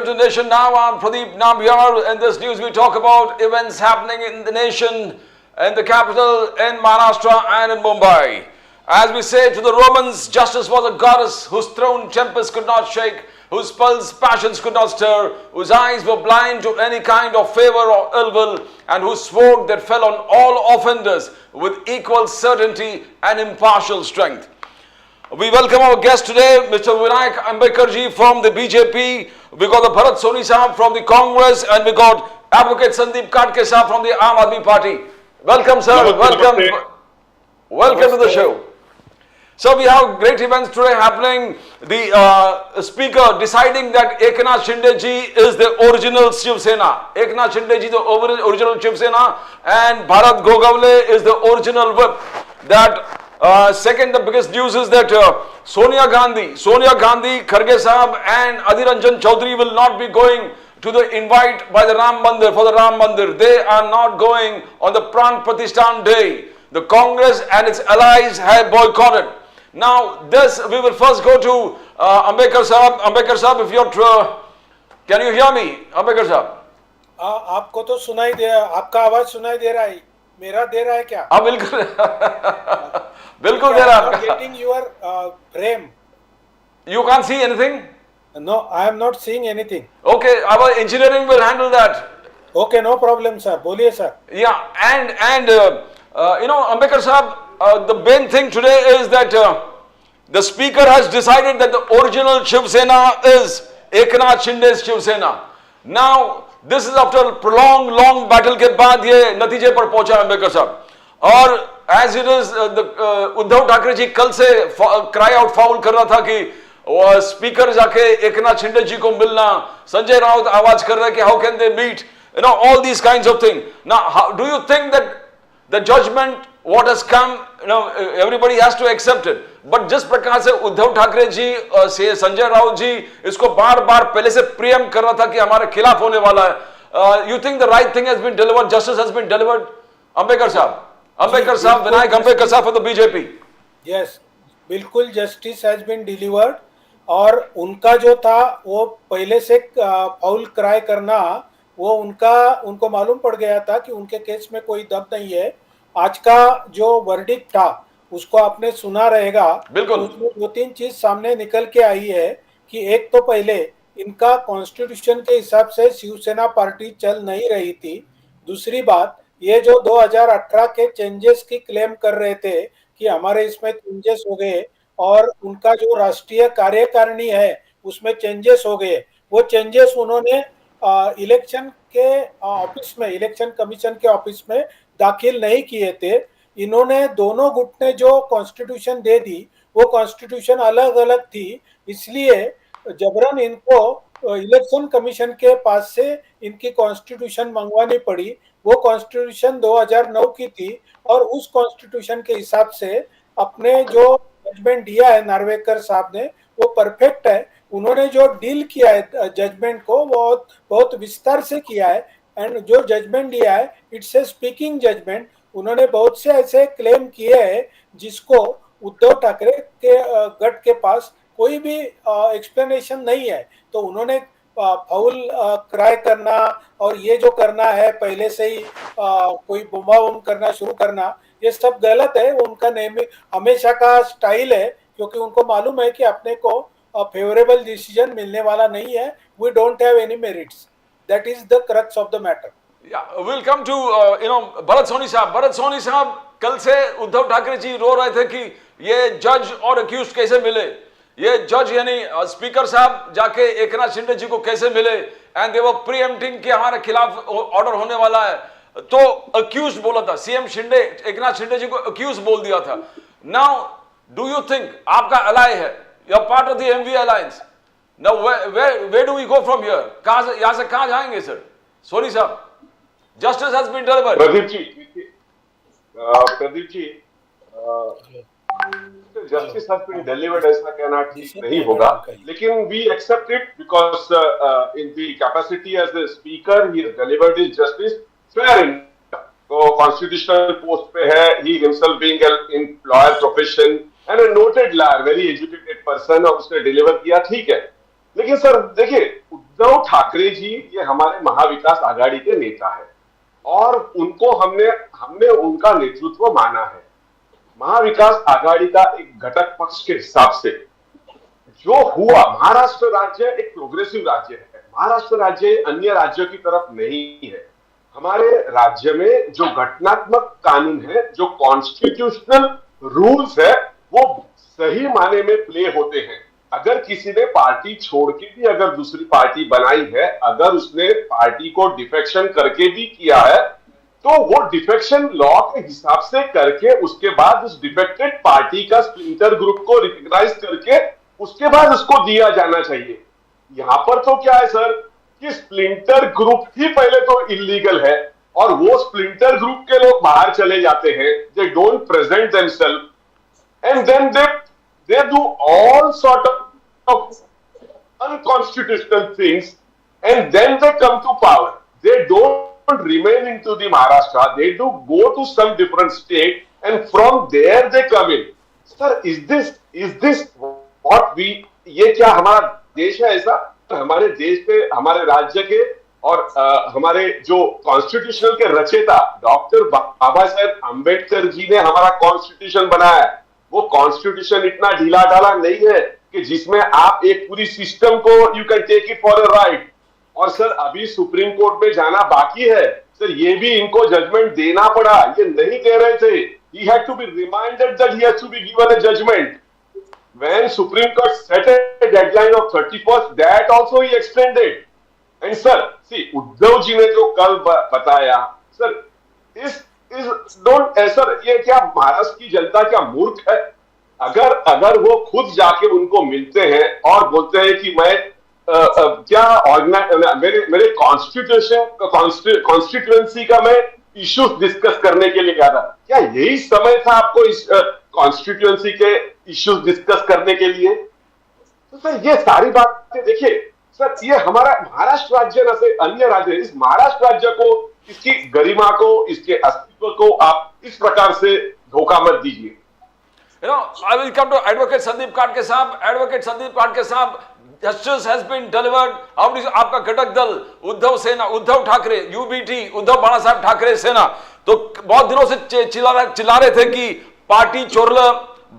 to Nation Now. I'm Pradeep Nambiar. In this news, we talk about events happening in the nation, in the capital, in Maharashtra and in Mumbai. As we say to the Romans, justice was a goddess whose throne tempest could not shake, whose pulse passions could not stir, whose eyes were blind to any kind of favor or ill will, and whose sword that fell on all offenders with equal certainty and impartial strength. We welcome our guest today, Mr. Vinayak Ambedkarji from the BJP. We got the Bharat Soni Sahab from the Congress, and we got Advocate Sandeep Katke Sahab from the Aam Aadmi Party. Welcome, sir. Welcome to the show. So we have great events today happening. The speaker deciding that Eknath Shinde ji is the original Shiv Sena. Eknath Shinde ji is the original Shiv Sena, and Bharat Gogavle is the original whip. That second, the biggest news is that Sonia Gandhi, Kharge Sahab and Adhir Ranjan Chaudhary will not be going to the invite by the Ram Mandir, for the Ram Mandir. They are not going on the Pran Pratishthan day. The Congress and its allies have boycotted. Now this, we will first go to Ambedkar Sahab. Ambedkar Sahab, if you're, can you hear me, Ambedkar Sahab? आपको तो सुनाई दे, आपका आवाज सुनाई दे रहा है, मेरा दे रहा है क्या? हाँ बिल्कुल बिल्कुल दे रहा है आपका. Getting your frame. You can't see anything? No, I am not seeing anything. Okay, our engineering will handle that. Okay, no problem, sir. बोलिए sir. Yeah, and you know, Ambedkar Sahab, the main thing today is that the speaker has decided that the original Shiv Sena is Eknath Shinde's Shiv Sena. Now, this is after prolonged long battle के बाद ये नतीजे पर पहुंचा अम्बेडकर साहब. और as it is, Uddhav Thackeray ji कल से cry out foul कर रहा था कि स्पीकर जाके एकनाथ शिंदे जी को मिलना, संजय राउत आवाज कर रहा है कि how can they meet, you know, all these kinds of things. Now, how, do you think that the judgment what has come, you know, everybody has to accept it, but जिस प्रकार से उद्धव ठाकरे जी से संजय राउत जी इसको बार बार पहले से प्रियम कर रहा था कि हमारे खिलाफ होने वाला है, you think the right thing has been delivered, justice has been delivered? Ambedkar Sahab, Vinayak Ambedkar Sahab for the BJP. Yes, बिल्कुल justice has been delivered. और उनका जो था वो पहले से फाउल क्राई करना, वो उनको मालूम पड़ गया था कि उनके केस में कोई दम नहीं है. आज का जो वर्डिक्ट था उसको आपने सुना रहेगा. बिल्कुल. उसमें दो तीन चीज सामने निकल के आई है कि एक तो पहले इनका कॉन्स्टिट्यूशन के हिसाब से शिवसेना पार्टी चल नहीं रही थी. दूसरी बात, ये जो 2018 के चेंजेस की क्लेम कर रहे थे कि हमारे इसमें चेंजेस हो गए और उनका जो राष्ट्रीय कार्यकारिणी है उसमें चेंजेस हो गए, वो चेंजेस उन्होंने इलेक्शन के ऑफिस में, इलेक्शन कमीशन के ऑफिस में दाखिल नहीं किए थे. इन्होंने दोनों गुट ने जो कॉन्स्टिट्यूशन दे दी वो कॉन्स्टिट्यूशन अलग अलग थी, इसलिए जबरन इनको इलेक्शन कमीशन के पास से इनकी कॉन्स्टिट्यूशन मंगवानी पड़ी. वो कॉन्स्टिट्यूशन 2009 की थी और उस कॉन्स्टिट्यूशन के हिसाब से अपने जो जजमेंट दिया है नार्वेकर साहब ने वो परफेक्ट है. उन्होंने जो डील किया है जजमेंट को वो बहुत विस्तार से किया है, एंड जो जजमेंट दिया है इट्स ए स्पीकिंग जजमेंट. उन्होंने बहुत से ऐसे क्लेम किए हैं जिसको उद्धव ठाकरे के गट के पास कोई भी एक्सप्लेनेशन नहीं है. तो उन्होंने फाउल क्राई करना और ये जो करना है पहले से ही कोई बुमा बुम करना शुरू करना, ये सब गलत है. उनका हमेशा का स्टाइल है, क्योंकि उनको मालूम है कि अपने को फेवरेबल डिसीजन मिलने वाला नहीं है. We don't have any merits. That is the crux of the matter. Will come to Bharat Soni साहब. भरत सोनी साहब, कल से उद्धव ठाकरे जी रो रहे थे कि ये जज और अक्यूज कैसे मिले, ये जज यानी स्पीकर साहब जाके एकनाथ शिंदे जी को कैसे मिले, एंड दे वर प्रीएम्प्टिंग कि हमारे खिलाफ ऑर्डर होने वाला है. तो अक्यूज बोला था सीएम शिंदे, एकनाथ शिंदे जी को अक्यूज बोल दिया था. नाउ डू यू थिंक, आपका अलाय है, you are part of the MV alliance, now where do we go from here? कहां से, यहां से कहां जाएंगे सर? सोनी साहब, justice has been delivered. Pradeep ji, justice has been delivered ऐसा कहना ठीक नहीं होगा, लेकिन we accept it because in the capacity as the speaker he has delivered his justice fair in. तो कॉन्स्टिट्यूशनल पोस्ट पे है, he himself being an employer profession and a noted lawyer, very educated person, और उसने deliver किया, ठीक है. लेकिन sir देखिए, उद्धव ठाकरे जी ये हमारे महाविकास आघाड़ी के नेता है और उनको हमने उनका नेतृत्व माना है। महाविकास आघाड़ी का एक घटक पक्ष के हिसाब से जो हुआ, महाराष्ट्र राज्य एक प्रोग्रेसिव राज्य है। महाराष्ट्र राज्य अन्य राज्यों की तरफ नहीं है। हमारे राज्य में जो घटनात्मक कानून है, जो कॉन्स्टिट्यूशनल रूल्स है, वो सही माने में प्ले होते हैं। अगर किसी ने पार्टी छोड़ के भी अगर दूसरी पार्टी बनाई है, अगर उसने पार्टी को डिफेक्शन करके भी किया है, तो वो डिफेक्शन लॉ के हिसाब से करके उसके बाद उस डिफेक्टेड पार्टी का स्प्लिंटर ग्रुप को रिकॉग्नाइज करके उसके बाद उसको दिया जाना चाहिए। यहां पर तो क्या है सर कि स्प्लिंटर ग्रुप ही पहले तो इलीगल है और वो स्प्लिंटर ग्रुप के लोग बाहर चले जाते हैं, they don't present themselves and then they do all sort of unconstitutional things and then they come to power. They don't remain into the Maharashtra. They do go to some different state and from there they come in. Sir, is this what we, ये क्या हमारा देश है ऐसा? हमारे देश के, हमारे राज्य के और हमारे जो कॉन्स्टिट्यूशन के रचयिता डॉक्टर बाबा साहेब अंबेडकर जी ने हमारा कॉन्स्टिट्यूशन बनाया है। वो कॉन्स्टिट्यूशन इतना ढीला ढाला नहीं है कि जिसमें आप एक पूरी सिस्टम को you can take it for a right. और सर अभी सुप्रीम कोर्ट में जाना बाकी है सर, ये भी इनको जजमेंट देना पड़ा। ये नहीं कह रहे थे, he had to be reminded that he has to be given a judgment. When Supreme Court set a deadline of 31st, that also he extended. And sir, see, Uddhav ji ने जो कल बताया सर, सर ये क्या महाराष्ट्र की जनता क्या मूर्ख है? अगर वो खुद जाके उनको मिलते हैं और बोलते हैं कि मैं मेरे कॉन्स्टिट्यूएंसी का मैं इश्यूज डिस्कस करने के लिए गया था, क्या यही समय था आपको इस कॉन्स्टिट्यूएंसी के इश्यूज डिस्कस करने के लिए? तो सर ये सारी बातें देखिए सर, ये हमारा महाराष्ट्र राज्य न से अन्य राज्य, इस महाराष्ट्र राज्य को, इसकी गरिमा को, इसके अस्तित्व को आप इस प्रकार से धोखा मत दीजिए। You know, I will come to Advocate Sandeep Katke साहब। Advocate Sandeep Katke साहब, justice has been delivered। आपका घटक दल उद्धव सेना, उद्धव ठाकरे, UBT, उद्धव बाला साहब ठाकरे सेना तो बहुत दिनों से चिल्ला रहे थे कि पार्टी चोरला,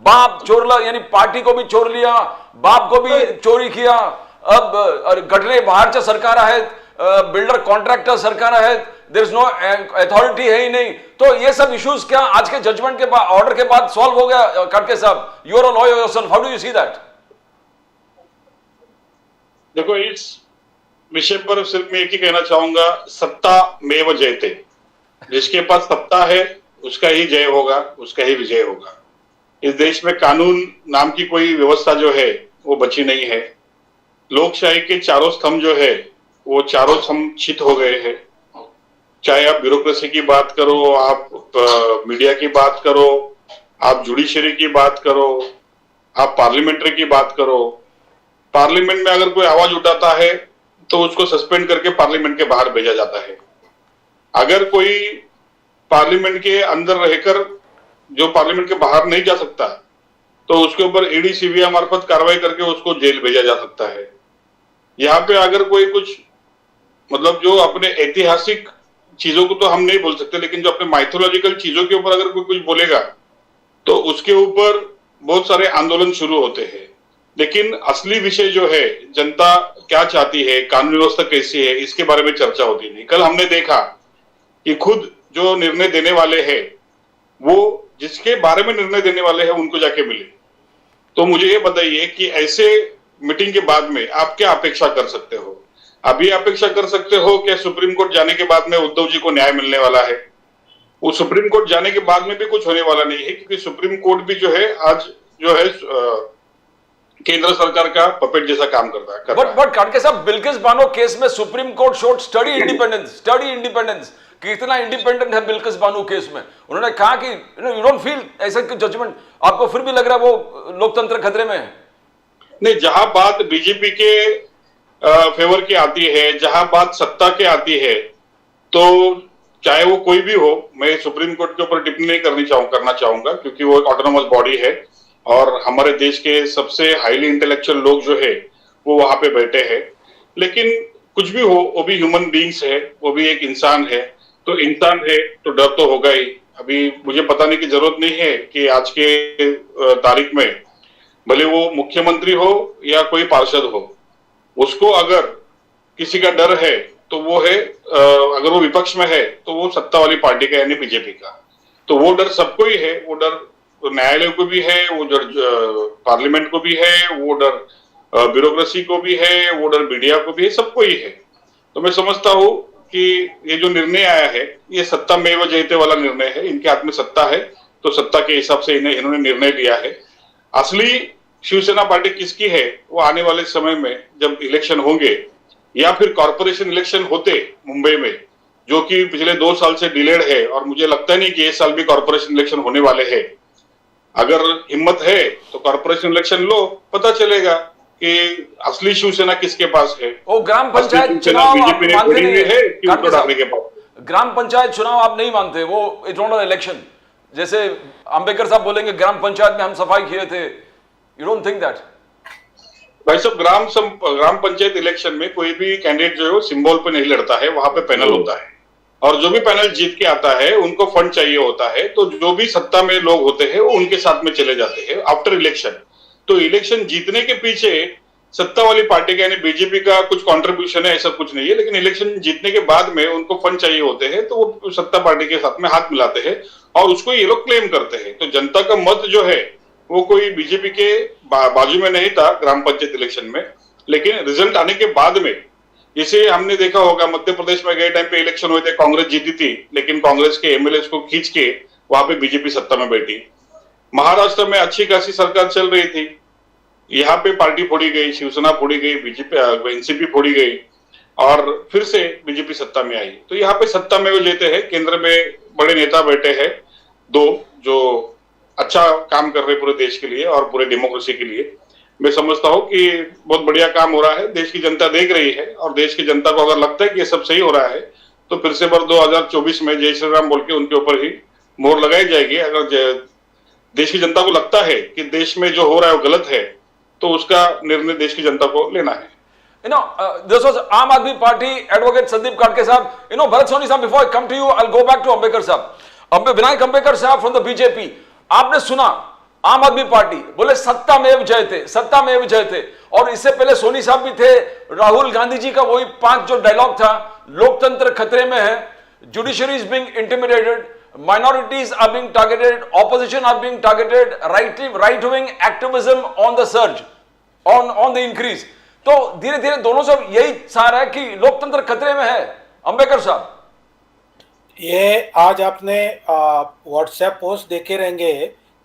बाप चोरला, यानी पार्टी को भी चोर लिया, बाप को भी चोरी किया। अब गटरे बाहेरच्या सरकार आहेत, बिल्डर कॉन्ट्रॅक्टर सरकार आहेत, देयर इज नो अथॉरिटी है ही नहीं। तो ये सब इश्यूज क्या आज के जजमेंट के बाद, ऑर्डर के बाद सॉल्व हो गया? काटके साहब, you are a lawyer yourself, how do you see that? देखो, इस विषय पर सिर्फ मैं एक ही कहना चाहूंगा, सत्ता मेव जयते। जिसके पास सत्ता है उसका ही जय होगा, उसका ही विजय होगा। इस देश में कानून नाम की कोई व्यवस्था जो है वो बची नहीं है। लोकशाही के चारों स्तंभ जो है वो चारों स्तंभ छित हो गए हैं। चाहे आप ब्यूरोक्रेसी की बात करो, आप मीडिया की बात करो, आप जुडिशरी की बात करो, आप पार्लियामेंट्री की बात करो। पार्लियामेंट में अगर कोई आवाज उठाता है तो उसको सस्पेंड करके पार्लियामेंट के बाहर भेजा जाता है। अगर कोई पार्लियामेंट के अंदर रहकर जो पार्लियामेंट के बाहर नहीं जा सकता तो उसके ऊपर ईडी सीबीआई मार्फत कार्रवाई करके उसको जेल भेजा जा सकता है। यहाँ पे अगर कोई कुछ मतलब जो अपने ऐतिहासिक चीजों को तो हम नहीं बोल सकते, लेकिन जो अपने माइथोलॉजिकल चीजों के ऊपर अगर कोई कुछ बोलेगा तो उसके ऊपर बहुत सारे आंदोलन शुरू होते हैं। लेकिन असली विषय जो है, जनता क्या चाहती है, कानून व्यवस्था कैसी है, इसके बारे में चर्चा होती नहीं। कल हमने देखा कि खुद जो निर्णय देने वाले हैं वो जिसके बारे में निर्णय देने वाले हैं उनको जाके मिले। तो मुझे ये बताइए कि ऐसे मीटिंग के बाद में आप क्या अपेक्षा कर सकते हो? अभी अपेक्षा कर सकते हो कि सुप्रीम कोर्ट जाने के बाद में उद्धव जी को न्याय मिलने वाला है? वो सुप्रीम कोर्ट जाने के बाद में भी कुछ होने वाला नहीं है, क्योंकि सुप्रीम कोर्ट भी जो है आज जो है केंद्र सरकार का पपेट जैसा काम करता है। बट काटके साहब, बिल्किस बानो केस में supreme court showed study independence कि इतना इंडिपेंडेंट है बिल्किस बानो केस में। उन्होंने कहा कि यू डोंट फील ऐसा जजमेंट आपको फिर भी लग रहा है वो लोकतंत्र खतरे में है? नहीं, जहां बात बीजेपी के फेवर की आती है, जहां बात सत्ता के आती है, तो चाहे वो कोई भी हो, मैं सुप्रीम कोर्ट के ऊपर टिप्पणी नहीं करना चाहूंगा, क्योंकि वो एक ऑटोनोमस बॉडी है और हमारे देश के सबसे हाईली इंटेलेक्चुअल लोग जो है वो वहां पे बैठे हैं। लेकिन कुछ भी हो, वो भी ह्यूमन बीइंग्स है, वो भी एक इंसान है, तो इंसान है तो डर तो होगा ही। अभी मुझे बताने की जरूरत नहीं है कि आज के तारीख में भले वो मुख्यमंत्री हो या कोई पार्षद हो, उसको अगर किसी का डर है तो वो है, अगर वो विपक्ष में है तो वो सत्ता वाली पार्टी का यानी बीजेपी का। तो वो डर सबको ही है, वो डर न्यायालय को भी है, वो डर पार्लियामेंट को भी है, वो डर ब्यूरोक्रेसी को भी है, वो डर मीडिया को भी है, सबको ही है। तो मैं समझता हूँ कि ये जो निर्णय आया है ये सत्ता मेव जयते वाला निर्णय है। इनके हाथ में सत्ता है तो सत्ता के हिसाब से इन्होंने निर्णय लिया है। असली शिवसेना पार्टी किसकी है वो आने वाले समय में जब इलेक्शन होंगे या फिर कॉर्पोरेशन इलेक्शन होते मुंबई में, जो कि पिछले 2 साल से डिलेड है, और मुझे लगता नहीं कि इस साल भी कॉर्पोरेशन इलेक्शन होने वाले हैं। अगर हिम्मत है तो कॉर्पोरेशन इलेक्शन लो, पता चलेगा कि असली शिवसेना किसके पास है। वो ग्राम पंचायत चुनाव बीजेपी ने मानते छोड़ी नहीं हुई है कि है, उनको डालने के पास। ग्राम पंचायत चुनाव आप नहीं मानते, वो इट्स नॉट एन इलेक्शन। जैसे अंबेडकर साहब बोलेंगे ग्राम पंचायत में हम सफाई किए थे, यू डोंट थिंक दैट? भाई साहब, ग्राम पंचायत इलेक्शन में कोई भी कैंडिडेट जो है वो सिंबल पे नहीं लड़ता है, वहां पे पैनल होता है, और जो भी पैनल जीत के आता है उनको फंड चाहिए होता है, तो जो भी सत्ता में लोग होते हैं वो उनके साथ में चले जाते हैं आफ्टर इलेक्शन। तो इलेक्शन जीतने के पीछे सत्ता वाली पार्टी का यानी बीजेपी का कुछ कंट्रीब्यूशन है, ऐसा कुछ नहीं है। लेकिन इलेक्शन जीतने के बाद में उनको फंड चाहिए होते हैं, तो वो सत्ता पार्टी के साथ में हाथ मिलाते हैं और उसको ये लोग क्लेम करते हैं। तो जनता का मत जो है वो कोई बीजेपी के बाजू में नहीं था ग्राम पंचायत इलेक्शन में, लेकिन रिजल्ट आने के बाद में, जैसे हमने देखा होगा मध्य प्रदेश में गए टाइम पे इलेक्शन हुए थे, कांग्रेस जीती थी, लेकिन कांग्रेस के एमएलए को खींच के वहां पे बीजेपी सत्ता में बैठी। महाराष्ट्र में अच्छी खासी सरकार चल रही थी, यहाँ पे पार्टी फोड़ी गई, शिवसेना फोड़ी गई, बीजेपी एनसीपी फोड़ी गई और फिर से बीजेपी सत्ता में आई। तो यहाँ पे सत्ता में वो लेते हैं, केंद्र में बड़े नेता बैठे हैं, 2 जो अच्छा काम कर रहे पूरे देश के लिए और पूरे डेमोक्रेसी के लिए। मैं समझता हूँ कि बहुत बढ़िया काम हो रहा है, देश की जनता देख रही है, और देश की जनता को अगर लगता है कि ये सब सही हो रहा है तो फिर से बार 2024 में जय श्री राम बोल के उनके ऊपर ही मोहर लगाई जाएगी। अगर देश की जनता को लगता है कि देश में जो हो रहा है वो गलत है तो उसका निर्णय देश की जनता को लेना है। This was Aam Aadmi Party advocate Sandeep Kadke sahab. Bharat Soni sahab, before I come to you, I'll go back to Ambedkar sahab. Vinayak Ambedkar sahab from the BJP. आपने सुना आम आदमी पार्टी बोले सत्ता में जयते, सत्ता में जयते, और इससे पहले सोनी साहब भी थे, राहुल गांधी जी का वही 5 जो डायलॉग था, लोकतंत्र खतरे में है, judiciary is being intimidated, minorities are being targeted, opposition are being targeted, right wing activism on the surge, on the increase. तो धीरे धीरे दोनों सब यही चाह रहा है कि लोकतंत्र खतरे में है। अंबेडकर साहब, ये आज आपने व्हाट्सएप पोस्ट देखे रहेंगे,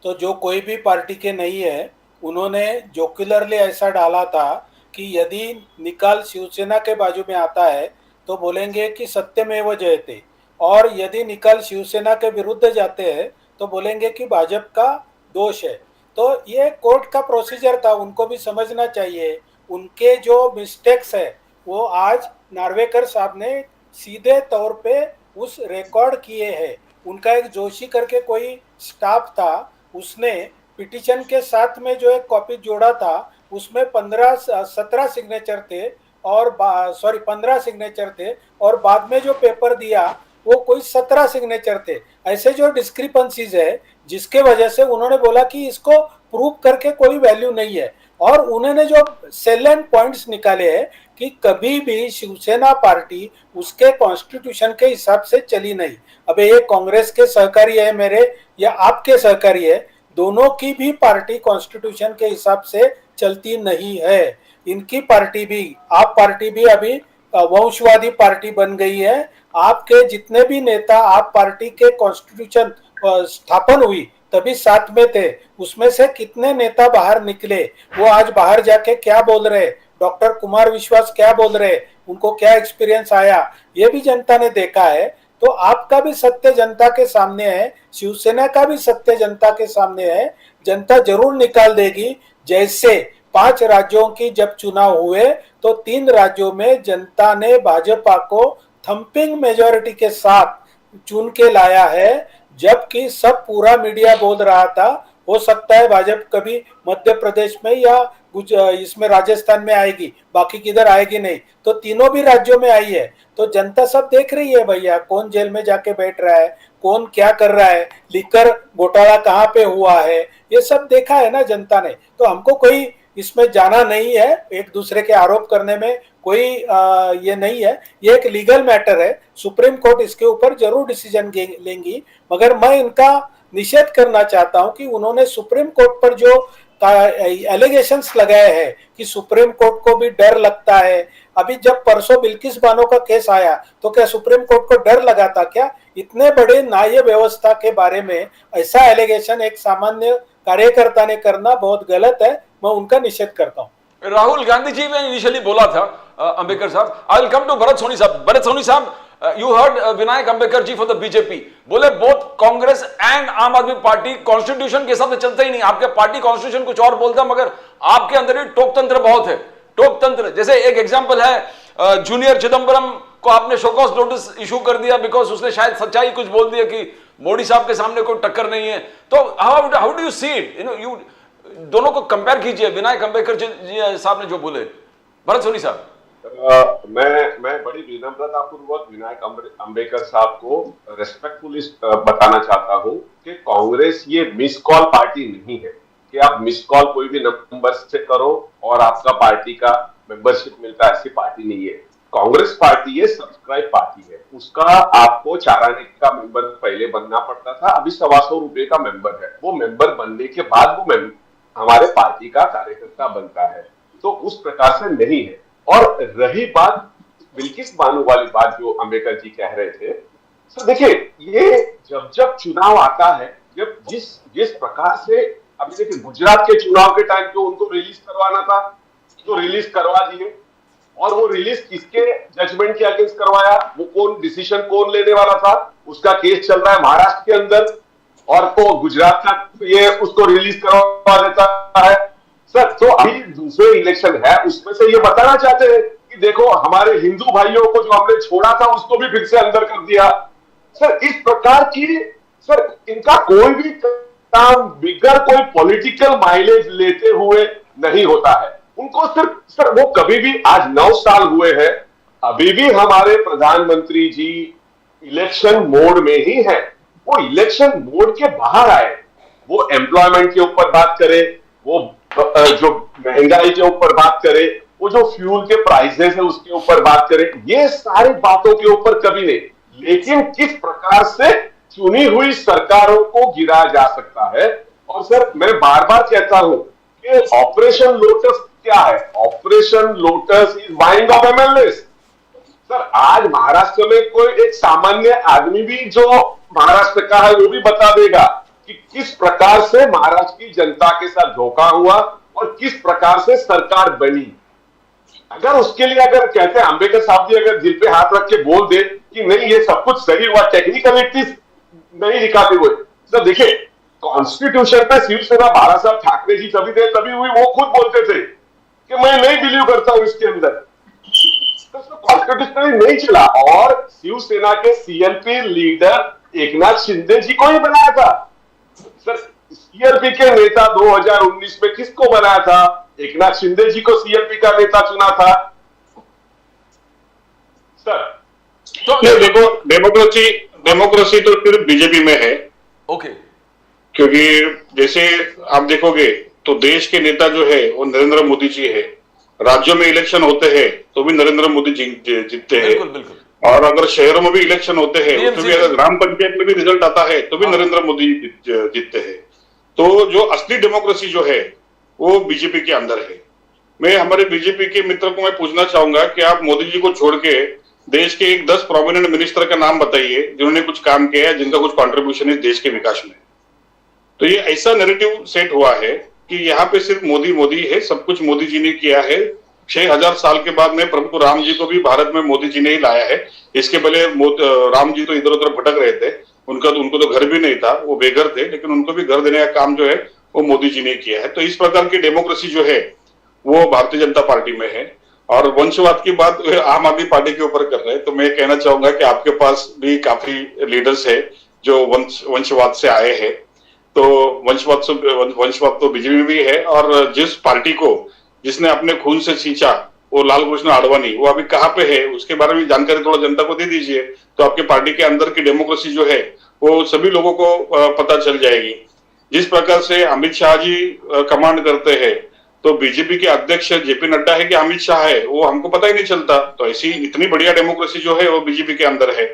तो जो कोई भी पार्टी के नहीं है उन्होंने जोक्युलरली ऐसा डाला था कि यदि निकाल शिवसेना के बाजू में आता है तो बोलेंगे कि सत्यमेव जयते, और यदि निकाल शिवसेना के विरुद्ध जाते हैं तो बोलेंगे कि भाजपा का दोष है। तो ये कोर्ट का प्रोसीजर था, उनको भी समझना चाहिए। उनके जो मिस्टेक्स है वो आज नार्वेकर साहब ने सीधे तौर पे उस रिकॉर्ड किए हैं। उनका एक जोशी करके कोई स्टाफ था, उसने पिटीशन के साथ में जो एक कॉपी जोड़ा था उसमें 17 सिग्नेचर थे और 15 सिग्नेचर थे, और बाद में जो पेपर दिया वो कोई 17 सिग्नेचर थे। ऐसे जो डिस्क्रिपेंसीज है जिसके वजह से उन्होंने बोला कि इसको प्रूव करके कोई वैल्यू नहीं है, और उन्होंने जो सेलेंट पॉइंट्स निकाले हैं कि कभी भी शिवसेना पार्टी उसके कॉन्स्टिट्यूशन के हिसाब से चली नहीं। अब ये कांग्रेस के सहकारी है मेरे या आपके सहकारी है, दोनों की भी पार्टी कॉन्स्टिट्यूशन के हिसाब से चलती नहीं है। इनकी पार्टी भी, आप पार्टी भी अभी वंशवादी पार्टी बन गई है। आपके जितने भी नेता आप पार्टी के कॉन्स्टिट्यूशन स्थापन हुई तभी साथ में थे, उसमें से कितने नेता बाहर निकले, वो आज बाहर जाके क्या बोल रहे, डॉक्टर कुमार विश्वास क्या बोल रहे, उनको क्या एक्सपीरियंस आया, ये भी जनता ने देखा है। तो आपका भी सत्य जनता के सामने है, शिवसेना का भी सत्य जनता के सामने है। जनता जरूर निकाल देगी। जैसे 5 राज्यों की जब चुनाव हुए तो 3 राज्यों में जनता ने भाजपा को थंपिंग मेजॉरिटी के साथ चुन के लाया है, जबकि सब पूरा मीडिया बोल रहा था हो सकता है भाजपा कभी मध्य प्रदेश में या इसमें राजस्थान में आएगी, बाकी किधर आएगी नहीं। तो तीनों भी राज्यों में आई है, तो जनता सब देख रही है भैया, कौन जेल में जाके बैठ रहा है, कौन क्या कर रहा है, लीकर घोटाला कहाँ पे हुआ है, ये सब देखा है ना जनता ने। तो हमको कोई इसमें जाना नहीं है, एक दूसरे के आरोप करने में कोई ये नहीं है। ये एक लीगल मैटर है, सुप्रीम कोर्ट इसके ऊपर जरूर डिसीजन लेंगी, मगर मैं इनका निषेध करना चाहता हूं कि उन्होंने सुप्रीम कोर्ट पर जो एलिगेशंस लगाए हैं कि सुप्रीम कोर्ट को भी डर लगता है। अभी जब परसों बिल्किस बानो का केस आया तो क्या सुप्रीम कोर्ट को डर लगा था क्या? इतने बड़े न्याय व्यवस्था के बारे में ऐसा एलिगेशन एक सामान्य कार्यकर्ता ने करना बहुत गलत है, मैं उनका निषेध करता हूं। राहुल गांधी जी ने इनिशियली बोला था अंबेडकर साहब, I will come to Bharat Soni साहब। भरत सोनी साहब, you heard Vinayak Ambedkar ji for the BJP, बोले बोथ कांग्रेस एंड आम आदमी पार्टी कॉन्स्टिट्यूशन के हिसाब से चलते ही नहीं। आपके पार्टी कॉन्स्टिट्यूशन कुछ और बोलता, मगर आपके अंदर ही टोक तंत्र बहुत है, टोक तंत्र। जैसे एक एग्जांपल है, जूनियर चिदम्बरम को आपने शोकॉज नोटिस इशू कर दिया बिकॉज उसने शायद सच्चाई कुछ बोल दिया कि मोदी साहब के सामने कोई टक्कर नहीं है। तो how do you see it? You दोनों को कंपेयर कीजिए, विनायक अंबेडकर जी साहब ने जो बोले। भरत सोनी साहब, मैं बड़ी विनम्रता पूर्वक विनायक अंबेडकर साहब को रेस्पेक्टफुली बताना चाहता हूं कि कांग्रेस ये मिस कॉल पार्टी नहीं है कि आप मिस कॉल कोई भी नंबर से करो और आपका पार्टी का मेंबरशिप मिलता है, ऐसी पार्टी नहीं है। कांग्रेस पार्टी ये सब्सक्राइब पार्टी है, उसका आपको 4 आने का मेंबर पहले बनना पड़ता था, अभी 125 रुपए का मेंबर है। वो मेंबर बनने के बाद वो हमारे पार्टी का कार्यकर्ता बनता है, तो उस प्रकार से नहीं है। और रही बात बिल्किस बानो वाली बात जो अंबेडकर जी कह रहे थे, तो देखिए ये जब चुनाव आता है, जब जिस प्रकार से अभी देखिए गुजरात के चुनाव के टाइम पे उनको रिलीज करवाना था तो रिलीज करवा दिए, और वो रिलीज किसके जजमेंट के अगेंस्ट करवाया, वो कौन डिसीजन कौन लेने वाला था, उसका केस चल रहा है महाराष्ट्र के अंदर, और तो गुजरात का ये उसको रिलीज करवा देता है। सर, तो अभी दूसरे इलेक्शन है, उसमें से ये बताना चाहते हैं कि देखो हमारे हिंदू भाइयों को जो हमने छोड़ा था उसको भी फिर से अंदर कर दिया। सर, इस प्रकार की सर इनका कोई भी काम बिगर कोई पॉलिटिकल माइलेज लेते हुए नहीं होता है। उनको सिर्फ सर वो कभी भी, आज 9 साल हुए हैं, अभी भी हमारे प्रधानमंत्री जी इलेक्शन मोड में ही है। वो इलेक्शन मोड के बाहर आए, वो एम्प्लॉयमेंट के ऊपर बात करे, वो जो महंगाई के ऊपर बात करे, वो जो फ्यूल के प्राइसेस है उसके ऊपर बात करे, ये सारी बातों के ऊपर कभी नहीं। लेकिन किस प्रकार से चुनी हुई सरकारों को गिराया जा सकता है। और सर मैं बार बार कहता हूं कि ऑपरेशन लोटस क्या है? Operation lotus is buying of MLA. Sir, आज महाराष्ट्र में कोई एक सामान्य आदमी भी जो महाराष्ट्र का है वो भी बता देगा कि किस प्रकार से महाराष्ट्र की जनता के साथ धोखा हुआ और किस प्रकार से सरकार बनी। अगर उसके लिए अगर कहते हैं अंबेडकर साहब जी अगर दिल पे हाथ रख के बोल दे कि नहीं ये सब कुछ सही हुआ, टेक्निकलिटीज नहीं दिखाते हुए, तो देखिए कॉन्स्टिट्यूशन पे शिवसेना बाला साहब ठाकरे जी तभी हुई, वो खुद बोलते थे कि मैं नहीं बिलीव करता हूं इसके अंदर, तो कॉन्स्टिट्यूशन नहीं चला। और शिवसेना के सीएलपी लीडर एकनाथ शिंदे जी को ही बनाया था। सर, सीएलपी के नेता 2019 में किसको बनाया था? एकनाथ शिंदे जी को सीएलपी का नेता चुना था। सर, तो देखो डेमोक्रेसी तो सिर्फ बीजेपी में है। ओके, क्योंकि जैसे आप देखोगे तो देश के नेता जो है वो नरेंद्र मोदी जी है, राज्यों में इलेक्शन होते हैं तो भी नरेंद्र मोदी जीतते हैं। बिल्कुल बिल्कुल। और अगर शहरों में भी इलेक्शन होते हैं तो भी अगर ग्राम पंचायत में भी रिजल्ट आता है तो भी नरेंद्र मोदी जीतते हैं। तो जो असली डेमोक्रेसी जो है वो बीजेपी के अंदर है। मैं हमारे बीजेपी के मित्र को मैं पूछना चाहूंगा कि आप मोदी जी को छोड़ के देश के एक 10 प्रोमिनेंट मिनिस्टर का नाम बताइए जिन्होंने कुछ काम किया है, जिनका कुछ कॉन्ट्रीब्यूशन है देश के विकास में। तो ये ऐसा नैरेटिव सेट हुआ है कि यहाँ पे सिर्फ मोदी मोदी है, सब कुछ मोदी जी ने किया है। 6000 साल के बाद में प्रभु राम जी को भी भारत में मोदी जी ने ही लाया है। इसके पहले राम जी तो इधर उधर भटक रहे थे, उनको तो घर भी नहीं था, वो बेघर थे, लेकिन उनको भी घर देने का काम जो है वो मोदी जी ने किया है। तो इस प्रकार की डेमोक्रेसी जो है वो भारतीय जनता पार्टी में है। और वंशवाद की बात आम आदमी पार्टी के ऊपर कर रहे हैं, तो मैं कहना चाहूंगा कि आपके पास भी काफी लीडर्स है जो वंशवाद से आए हैं। तो वंशवाद तो बीजेपी में भी है। और जिस पार्टी को जिसने अपने खून से सींचा वो लाल कृष्ण आडवाणी, वो अभी कहाँ पे है उसके बारे में जानकारी थोड़ा जनता को दे दीजिए, तो आपके पार्टी के अंदर की डेमोक्रेसी जो है वो सभी लोगों को पता चल जाएगी। जिस प्रकार से अमित शाह जी कमांड करते हैं, तो बीजेपी के अध्यक्ष जेपी नड्डा है कि अमित शाह है, वो हमको पता ही नहीं चलता। तो ऐसी इतनी बढ़िया डेमोक्रेसी जो है वो बीजेपी के अंदर है।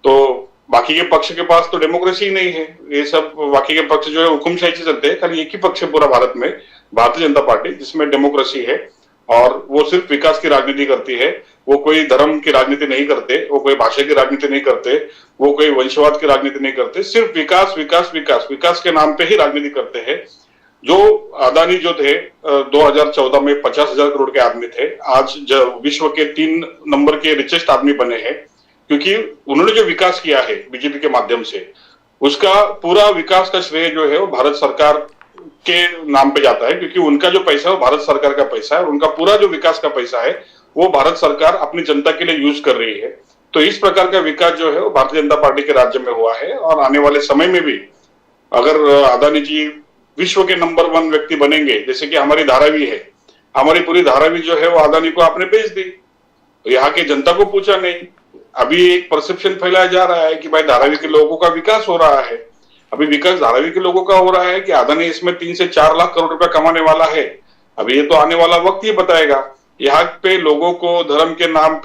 तो बाकी के पक्ष के पास तो डेमोक्रेसी ही नहीं है। ये सब बाकी के पक्ष जो है हुकुमशाही से चलते हैं। खाली एक ही पक्ष है पूरा भारत में, भारतीय जनता पार्टी, जिसमें डेमोक्रेसी है और वो सिर्फ विकास की राजनीति करती है। वो कोई धर्म की राजनीति नहीं करते, वो कोई भाषा की राजनीति नहीं करते, वो कोई वंशवाद की राजनीति नहीं करते। सिर्फ विकास विकास विकास विकास के नाम पे ही राजनीति करते हैं। जो अदानी जो थे 2014 में 50,000 करोड़ के आदमी थे, आज विश्व के 3 नंबर के रिचेस्ट आदमी बने हैं, क्योंकि उन्होंने जो विकास किया है बीजेपी के माध्यम से, उसका पूरा विकास का श्रेय जो है वो भारत सरकार के नाम पे जाता है। क्योंकि उनका जो पैसा है वो भारत सरकार का पैसा है और उनका पूरा जो विकास का पैसा है वो भारत सरकार अपनी जनता के लिए यूज कर रही है। तो इस प्रकार का विकास जो है वो भारतीय जनता पार्टी के राज्य में हुआ है। और आने वाले समय में भी अगर अदानी जी विश्व के नंबर 1 व्यक्ति बनेंगे, जैसे कि हमारी धारावी है, हमारी पूरी धारावी जो है वो अदानी को आपने बेच दी, तो यहाँ की जनता को पूछा नहीं। अभी एक परसेप्शन फैलाया जा रहा है कि भाई धारावी के लोगों का विकास हो रहा है। अभी विकास धारावी के लोगों का हो रहा है कि अदानी इसमें 3 से 4 लाख करोड़ रुपया कमाने वाला है। अभी ये तो आने वाला वक्त ही बताएगा। यहाँ पे लोगों को धर्म के नाम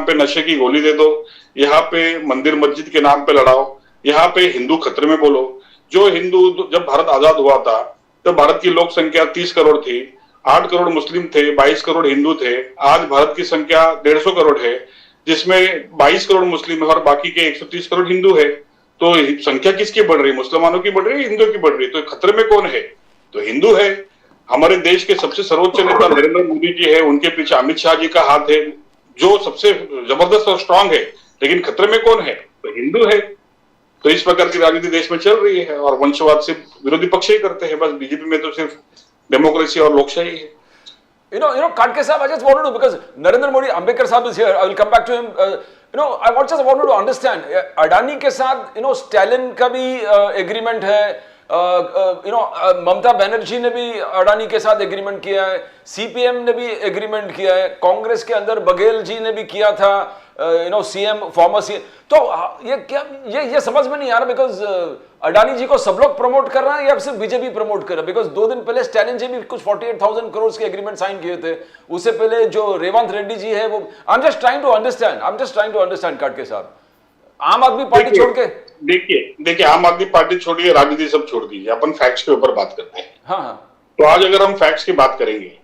पे नशे की गोली दे दो, यहाँ पे मंदिर मस्जिद के नाम पे लड़ाओ, यहाँ पे हिंदू खतरे में बोलो। जो हिंदू, जब भारत आजाद हुआ था तब भारत की लोक संख्या 30 करोड़ थी, 8 करोड़ मुस्लिम थे, 22 करोड़ हिंदू थे। आज भारत की संख्या 150 करोड़ है, जिसमें 22 करोड़ मुस्लिम है और बाकी के 130 करोड़ हिंदू है। तो संख्या किसकी बढ़ रही है? मुसलमानों की बढ़ रही है, हिंदुओं की बढ़ रही है। तो खतरे में कौन है? तो हिंदू है। हमारे देश के सबसे सर्वोच्च नेता नरेंद्र मोदी जी है, उनके पीछे अमित शाह जी का हाथ है, जो सबसे जबरदस्त और स्ट्रांग है। लेकिन खतरे में कौन है? तो हिंदू है। तो इस प्रकार की राजनीति देश में चल रही है और वंशवाद सिर्फ विरोधी पक्ष ही करते हैं। बस बीजेपी में तो सिर्फ डेमोक्रेसी और लोकशाही है। You know, Khadke Sahab, I just wanted to, because Narendra Modi, Ambedkar Sahab is here, I will come back to him. I just wanted to understand, Adani के साथ, Stalin का भी agreement है, ममता बनर्जी ने भी अडानी के साथ एग्रीमेंट किया है, सीपीएम ने भी एग्रीमेंट किया है, कांग्रेस के अंदर बघेल जी ने भी किया था, सीएम, फॉर्मर सीएम। तो ये क्या, ये समझ में नहीं आ रहा, बिकॉज अडानी जी को सब लोग प्रमोट कर रहे हैं या सिर्फ बीजेपी प्रमोट कर रहा है? बिकॉज 2 दिन पहले स्टैलिन जी भी कुछ 48,000 करोड़ के एग्रीमेंट साइन किए थे। उससे पहले जो रेवंत रेड्डी जी है वो, I am just trying to understand Katke साहब, आम आदमी पार्टी छोड़ के देखिए आम आदमी पार्टी छोड़िए, राजनीति सब छोड़ दीजिए, अपन फैक्ट्स के ऊपर बात करते हैं। हाँ। तो आज अगर हम फैक्ट्स की बात करेंगे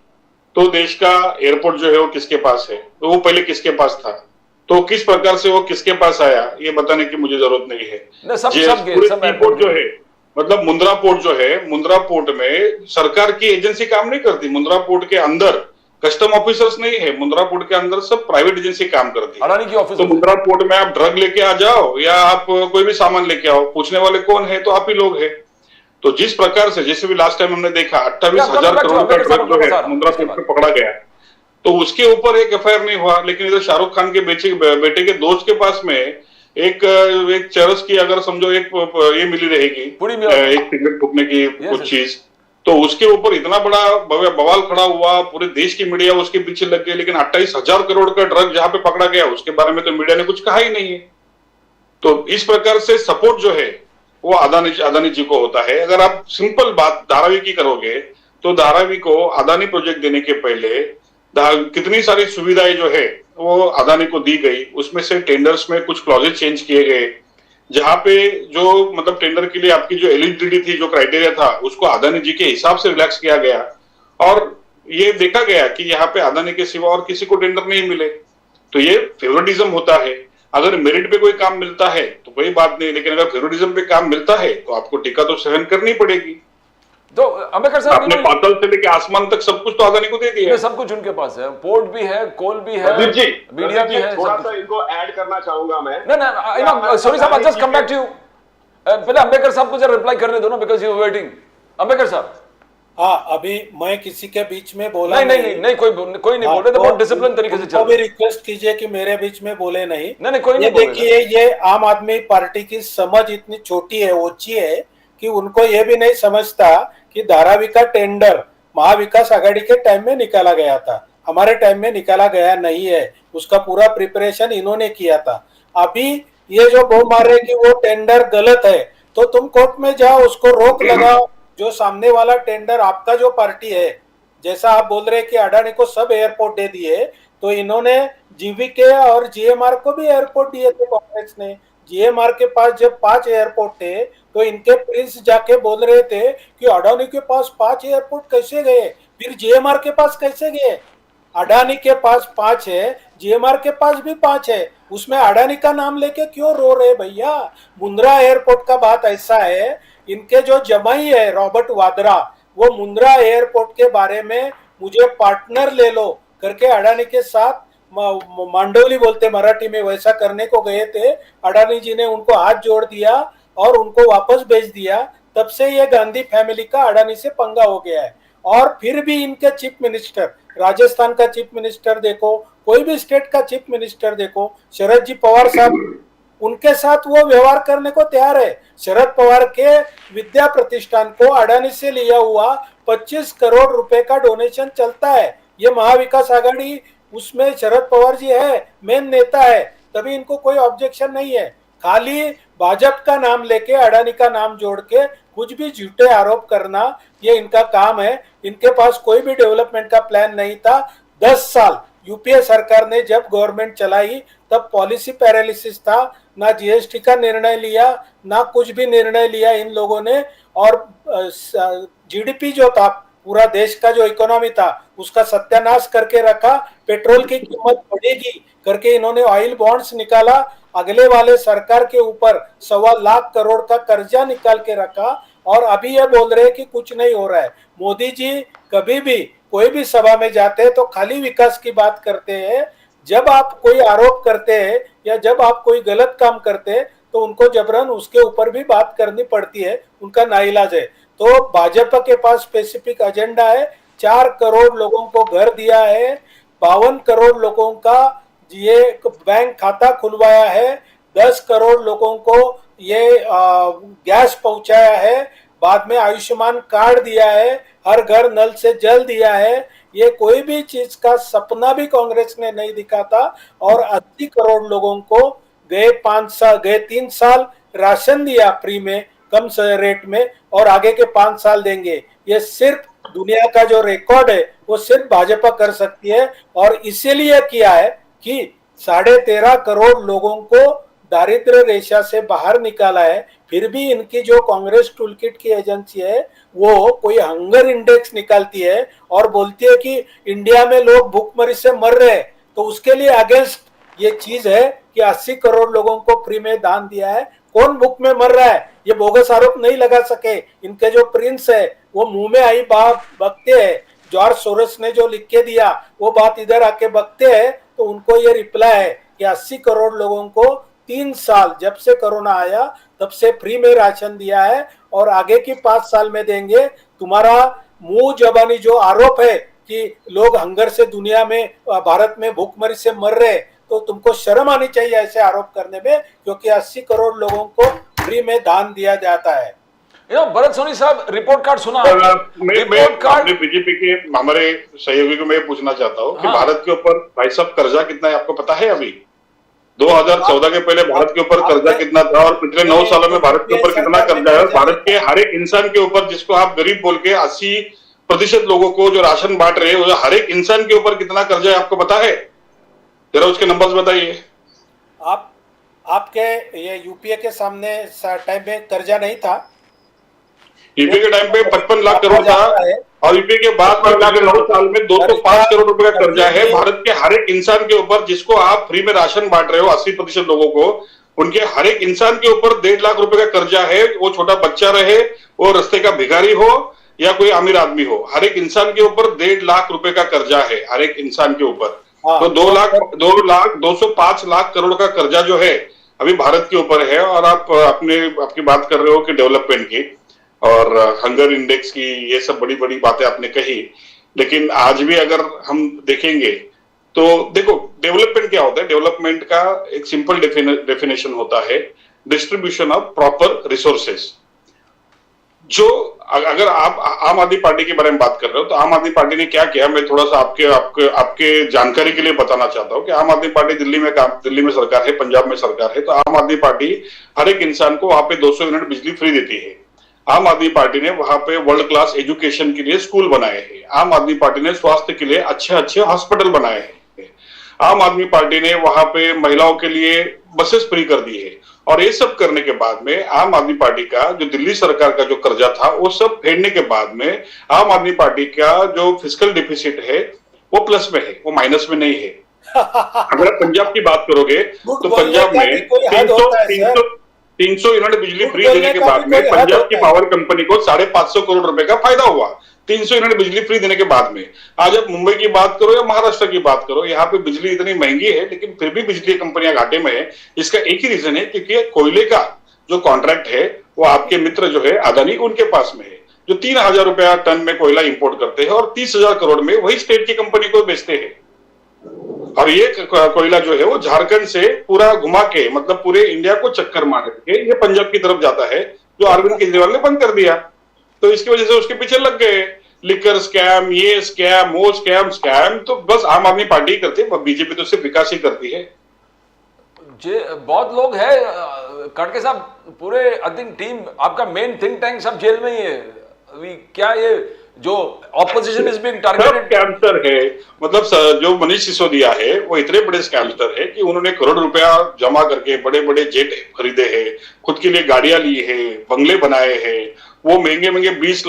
तो देश का एयरपोर्ट जो है वो किसके पास है, तो वो पहले किसके पास था, तो किस प्रकार से वो किसके पास आया, ये बताने की मुझे जरूरत नहीं है। सब एयरपोर्ट जो है, मतलब मुंद्रा पोर्ट जो है, मुंद्रा पोर्ट में सरकार की एजेंसी काम नहीं करती। मुंद्रा पोर्ट के अंदर कस्टम ऑफिसर्स नहीं है, मुंद्रा पोर्ट के अंदर सब प्राइवेट एजेंसी काम करती है। अडानी की ऑफिस। तो मुंद्रा पोर्ट में आप ड्रग लेके आ जाओ या आप कोई भी सामान लेके आओ, पूछने वाले कौन है? तो आप ही लोग हैं। तो जिस प्रकार से, जैसे भी लास्ट टाइम हमने देखा 28,000 करोड़ का ड्रग जो है मुंद्रा पोर्ट में पकड़ा गया, तो उसके ऊपर एक एफआईआर नहीं हुआ। लेकिन इधर शाहरुख खान के बेटे के दोस्त के पास में एक चरस की, अगर समझो एक ये मिली रहेगी, एक सिगरेट फूकने की कुछ चीज, तो उसके ऊपर इतना बड़ा बवाल खड़ा हुआ, पूरे देश की मीडिया उसके पीछे लग गई। लेकिन 28,000 करोड़ का ड्रग जहां पे पकड़ा गया उसके बारे में तो मीडिया ने कुछ कहा ही नहीं है। तो इस प्रकार से सपोर्ट जो है वो अदानी जी को होता है। अगर आप सिंपल बात धारावी की करोगे तो धारावी को अदानी प्रोजेक्ट देने के पहले कितनी सारी सुविधाएं जो है वो अदानी को दी गई। उसमें से टेंडर्स में कुछ क्लॉजेज चेंज किए गए, जहां पे जो मतलब टेंडर के लिए आपकी जो एलिजिबिलिटी थी, जो क्राइटेरिया था, उसको अदानी जी के हिसाब से रिलैक्स किया गया। और ये देखा गया कि यहाँ पे अदानी के सिवा और किसी को टेंडर नहीं मिले। तो ये फेवरेटिज्म होता है। अगर मेरिट पे कोई काम मिलता है तो कोई बात नहीं, लेकिन अगर फेवरेटिज्म पे काम मिलता है तो आपको टीका तो सहन करनी पड़ेगी। तो अंबेडकर साहब, आपने पाताल से लेके आसमान तक सब कुछ तो अदानी को दे दिया है। सब कुछ उनके पास है, पोर्ट भी है, कोल भी है, मीडिया भी है। थोड़ा सा इनको ऐड करना चाहूंगा मैं। सॉरी साहब, I just come back to you. पहले अंबेडकर साहब को जरा रिप्लाई करने दो ना, because you are waiting. Ambedkar साहब, हाँ, अभी मैं किसी के बीच में बोला नहीं नहीं नहीं नहीं, कोई नहीं हाँ, बोल रहे थे, बहुत डिसिप्लिन तरीके से उनको चल भी रहा है। रिक्वेस्ट कीजिए कि मेरे बीच में बोले नहीं। नहीं कोई ये नहीं बोलेगा। देखिए, ये आम आदमी पार्टी की समझ इतनी छोटी है, ओछी है कि उनको ये भी नहीं समझता कि धारावी का टेंडर महाविकास आघाड़ी के टाइम में निकाला गया था, हमारे टाइम में निकाला गया नहीं है। उसका पूरा प्रिपरेशन इन्होंने किया था। अभी ये जो बो मारे कि वो टेंडर गलत है, तो तुम कोर्ट में जाओ, उसको रोक लगाओ। जो सामने वाला टेंडर आपका जो पार्टी है, जैसा आप बोल रहे हैं कि अडानी को सब एयरपोर्ट दे दिए, तो इन्होंने जीवीके और जीएमआर को भी एयरपोर्ट दिए थे कांग्रेस ने। जीएमआर के पास जब 5 एयरपोर्ट थे, तो इनके प्रिंस जाके बोल रहे थे कि अडानी के पास 5 एयरपोर्ट कैसे गए, फिर जीएमआर के पास कैसे गए। अडानी के पास 5 है, जीएमआर के पास भी 5 है, उसमें अडानी का नाम लेके क्यों रो रहे भैया। मुंद्रा एयरपोर्ट का बात ऐसा है, इनके जो जमाई है रॉबर्ट वाड्रा, वो मुंद्रा एयरपोर्ट के बारे में मुझे पार्टनर ले लो करके अडानी के साथ मांडोली बोलते मराठी में, वैसा करने को गए थे। अडानी जी ने उनको हाथ जोड़ दिया और उनको वापस भेज दिया। तब से ये गांधी फैमिली का अडानी से पंगा हो गया है। और फिर भी इनके चीफ मिनिस्टर, राजस्थान का चीफ मिनिस्टर देखो, कोई भी स्टेट का चीफ मिनिस्टर देखो, शरद जी पवार साहब, उनके साथ वो व्यवहार करने को तैयार है। शरद पवार के विद्या प्रतिष्ठान को अडानी से लिया हुआ 25 करोड़ रुपए का डोनेशन चलता है। ये महाविकास आघाड़ी, उसमें शरद पवार जी है, मेन नेता है, तभी इनको कोई ऑब्जेक्शन नहीं है। खाली भाजपा का नाम लेके अडानी का नाम जोड़ के कुछ भी झूठे आरोप करना, ये इनका काम है। इनके पास कोई भी डेवलपमेंट का प्लान नहीं था। 10 साल यूपीए सरकार ने जब गवर्नमेंट चलाई, तब पॉलिसी पैरालिसिस था, ना जीएसटी का निर्णय लिया, ना कुछ भी निर्णय लिया इन लोगों ने। और जीडीपी जो था, पूरा देश का जो इकोनॉमी था, उसका सत्यानाश करके रखा। पेट्रोल की कीमत बढ़ेगी करके इन्होंने ऑयल बॉन्ड्स निकाला, अगले वाले सरकार के ऊपर 1.25 लाख करोड़ का कर्जा निकाल के रखा। और अभी ये बोल रहे हैं कि कुछ नहीं हो रहा है। मोदी जी कभी भी कोई भी सभा में जाते हैं तो खाली विकास की बात करते हैं। जब आप कोई आरोप करते हैं या जब आप कोई गलत काम करते हैं, तो उनको जबरन उसके ऊपर भी बात करनी पड़ती है, उनका नाइलाज है। तो भाजपा के पास स्पेसिफिक एजेंडा है। 4 करोड़ लोगों को घर दिया है, 52 करोड़ लोगों का ये बैंक खाता खुलवाया है, 10 करोड़ लोगों को ये गैस पहुंचाया है, बाद में आयुष्मान कार्ड दिया है, हर घर नल से जल दिया है। ये कोई भी चीज का सपना भी कांग्रेस ने नहीं दिखा था। और 80 करोड़ लोगों को गए 3 साल राशन दिया फ्री में, कम रेट में, और आगे के 5 साल देंगे। ये सिर्फ दुनिया का जो रिकॉर्ड है वो सिर्फ भाजपा कर सकती है। और इसीलिए किया है कि 13.5 करोड़ लोगों को दारिद्र्य रेखा से बाहर निकाला है। फिर भी इनकी जो कांग्रेस टूलकिट की एजेंसी है, वो कोई हंगर इंडेक्स निकालती है और बोलती है कि इंडिया में लोग भूखमरी से मर रहे हैं। तो उसके लिए अगेंस्ट ये चीज है कि 80 करोड़ लोगों को फ्री में दान दिया है। कौन भूख में मर रहा है, ये बोगस आरोप नहीं लगा सके। इनके जो प्रिंस है वो मुंह में आई बात बकते हैं। जॉर्ज सोरोस ने जो लिख के दिया वो बात इधर आके बकते हैं। तो उनको ये रिप्लाई है कि 80 करोड़ लोगों को 3 साल, जब से कोरोना आया तब से फ्री में राशन दिया है, और आगे की 5 साल में देंगे। तुम्हारा मुंह जबानी जो आरोप है कि लोग हंगर से दुनिया में, भारत में भूखमरी से मर रहे, तो तुमको शर्म आनी चाहिए ऐसे आरोप करने में, क्योंकि 80 करोड़ लोगों को फ्री में दान दिया जाता है। भरत सोनी साहब, रिपोर्ट कार्ड सुना? रिपोर्ट कार्ड बीजेपी के हमारे सहयोगी को मैं पूछना चाहता हूँ कि भारत के ऊपर भाई साहब कर्जा कितना है, आपको पता है? अभी 2014 के पहले भारत के ऊपर कर्जा कितना था, और पिछले 9 सालों में भारत के ऊपर कितना कर्जा है? भारत के हर एक इंसान के ऊपर, जिसको आप गरीब बोल के 80% लोगों को जो राशन बांट रहे हैं, हर एक इंसान के ऊपर कितना कर्जा है आपको पता है? जरा उसके नंबर्स बताइए। आपके ये यूपीए के सामने टाइम में कर्जा नहीं था? यूपीए के टाइम पे 55 लाख करोड़ था, और यूपीए के बाद 9 साल में 205 करोड़ रुपए का कर्जा है भारत के हर एक इंसान के ऊपर, जिसको आप फ्री में राशन बांट रहे हो 80% लोगों को। उनके हर एक इंसान के ऊपर 1.5 लाख रुपए का कर्जा है। वो छोटा बच्चा रहे, वो रास्ते का भिखारी हो या कोई अमीर आदमी हो, हर एक इंसान के ऊपर 1.5 लाख रुपए का कर्जा है, हर एक इंसान के ऊपर। तो 205 लाख करोड़ का कर्जा जो है अभी भारत के ऊपर है। और आप आपकी बात कर रहे हो कि डेवलपमेंट की, और हंगर इंडेक्स की, ये सब बड़ी बड़ी बातें आपने कही। लेकिन आज भी अगर हम देखेंगे तो देखो, डेवलपमेंट क्या होता है? डेवलपमेंट का एक सिंपल डेफिनेशन होता है डिस्ट्रीब्यूशन ऑफ प्रॉपर रिसोर्सेस। जो अगर आप आम आदमी पार्टी के बारे में बात कर रहे हो तो आम आदमी पार्टी ने क्या किया, मैं थोड़ा सा आपके जानकारी के लिए बताना चाहता हूं कि आम आदमी पार्टी दिल्ली में सरकार है, पंजाब में सरकार है, तो आम आदमी पार्टी हर एक इंसान को वहां पे 200 यूनिट बिजली फ्री देती है। आम आदमी पार्टी ने वहां पे वर्ल्ड क्लास एजुकेशन के लिए स्कूल बनाए हैं। आम आदमी पार्टी ने स्वास्थ्य के लिए अच्छे अच्छे हॉस्पिटल बनाए हैं। आम आदमी पार्टी ने वहां पे महिलाओं के लिए बसेस फ्री कर दी है। और ये सब करने के बाद में आम आदमी पार्टी का जो दिल्ली सरकार का जो कर्जा था वो सब फेडने के बाद में आम आदमी पार्टी का जो फिस्कल डिफिसिट है वो प्लस में है, वो माइनस में नहीं है। अगर आप पंजाब की बात करोगे तो पंजाब में 300 यूनिट बिजली फ्री देने के बाद में पंजाब की पावर कंपनी को 550 करोड़ रुपए का फायदा हुआ। 300 यूनिट बिजली फ्री देने के बाद में। आज आप मुंबई की बात करो या महाराष्ट्र की बात करो, यहाँ पे बिजली इतनी महंगी है लेकिन फिर भी बिजली कंपनियां घाटे में है। इसका एक ही रीजन है, क्योंकि कोयले का जो कॉन्ट्रैक्ट है वो आपके मित्र जो है अदानी, उनके पास में है, जो 3000 रुपया टन में कोयला इंपोर्ट करते हैं और 30,000 करोड़ में वही स्टेट की कंपनी को बेचते हैं। और ये कोयला जो है वो झारखंड से पूरा घुमा के, मतलब पूरे इंडिया को चक्कर मार के ये पंजाब की तरफ जाता है, जो अरविंद केजरीवाल ने बंद कर दिया। तो इसकी वजह से उसके पीछे लग गए। लिकर स्कैम, ये स्कैम, वो स्कैम तो बस आम आदमी पार्टी करती है, बीजेपी तो सिर्फ विकास ही करती है। बहुत लोग हैं खड़गे साहब, पूरे आई थिंक टीम आपका मेन थिंक टैंक सब जेल में ही है अभी। क्या ये जो opposition is being targeted scamster है, मतलब जो मनीष सिसोदिया है वो इतने बड़े स्कैमस्टर है कि उन्होंने करोड़ रुपया जमा करके बड़े बड़े जेट खरीदे हैं, खुद के लिए गाड़ियां ली है, बंगले बनाए हैं, वो महंगे महंगे 20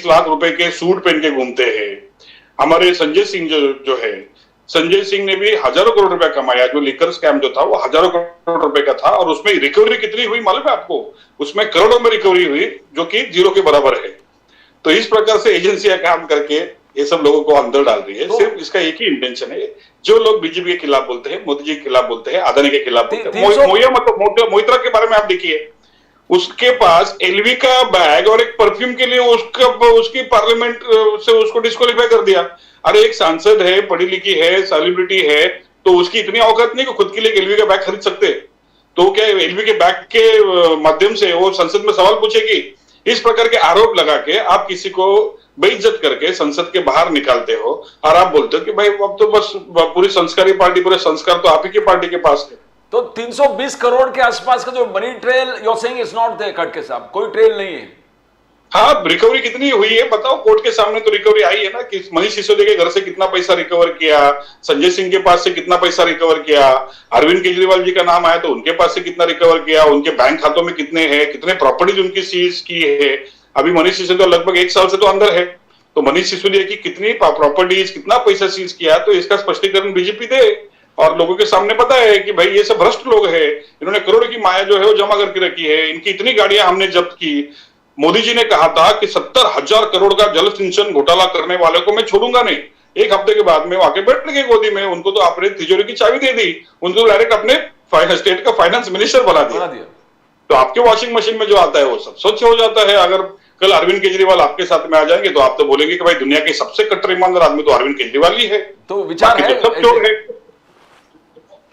लाख रुपए के सूट पहन के घूमते हैं। हमारे संजय सिंह जो है, संजय सिंह ने भी हजारों करोड़ रुपया कमाया। जो लिकर स्कैम जो था वो हजारों करोड़ रुपए का था और उसमें रिकवरी कितनी हुई मालूम है आपको? उसमें करोड़ों में रिकवरी हुई, जो कि जीरो के बराबर है। तो इस प्रकार से एजेंसियां काम करके ये सब लोगों को अंदर डाल रही है। तो सिर्फ इसका एक ही इंटेंशन है, जो लोग बीजेपी के खिलाफ बोलते हैं, मोदी जी के खिलाफ बोलते हैं, अदानी के खिलाफ बोलते हैं। मोइत्रा के बारे में आप देखिए, उसके पास एलवी का बैग और एक परफ्यूम के लिए उसकी पार्लियामेंट से उसको डिस्क्वालीफाई कर दिया। अरे एक सांसद है, पढ़ी लिखी है, सेलिब्रिटी है, तो उसकी इतनी औकात नहीं कि खुद के लिए एलवी का बैग खरीद सकते। तो क्या एलवी के बैग के माध्यम से वो संसद में सवाल पूछेगी? इस प्रकार के आरोप लगा के आप किसी को बेइज्जत करके संसद के बाहर निकालते हो और आप बोलते हो कि भाई अब तो बस पूरी संस्कारी पार्टी, पूरे संस्कार तो आप ही की पार्टी के पास है। तो 320 करोड़ के आसपास का जो money trail you are saying is not there खड़गे साहब, कोई ट्रेल नहीं है। हाँ, रिकवरी कितनी हुई है बताओ? कोर्ट के सामने तो रिकवरी आई है ना कि मनीष सिसोदिया के घर से कितना पैसा रिकवर किया, संजय सिंह के पास से कितना पैसा रिकवर किया, अरविंद केजरीवाल जी का नाम आया तो उनके पास से कितना रिकवर किया, उनके बैंक खातों में कितने हैं, कितने प्रॉपर्टीज उनकी सीज की है। अभी मनीष सिसोदिया लगभग 1 साल से तो अंदर है, तो मनीष सिसोदिया की कितनी प्रॉपर्टीज, कितना पैसा सीज किया, तो इसका स्पष्टीकरण बीजेपी दे और लोगों के सामने पता है कि भाई ये सब भ्रष्ट लोग हैं, इन्होंने करोड़ों की माया जो है वो जमा करके रखी है, इनकी इतनी गाड़ियां हमने जब्त की। मोदी जी ने कहा था कि 70,000 करोड़ का जल सिंचन घोटाला करने वाले को मैं छोड़ूंगा नहीं। एक हफ्ते के बाद में वो आके बैठ गए गोदी में, उनको तो आपने तिजोरी की चाबी दे दी, उनको डायरेक्ट अपने स्टेट का फाइनेंस मिनिस्टर बना दिया। तो आपके वॉशिंग मशीन में जो आता है वो सब स्वच्छ हो जाता है। अगर कल अरविंद केजरीवाल आपके साथ में आ जाएंगे तो आप तो बोलेंगे कि भाई दुनिया के सबसे कट्टर ईमानदार आदमी तो अरविंद केजरीवाल ही है, तो विचार है सब चोर है।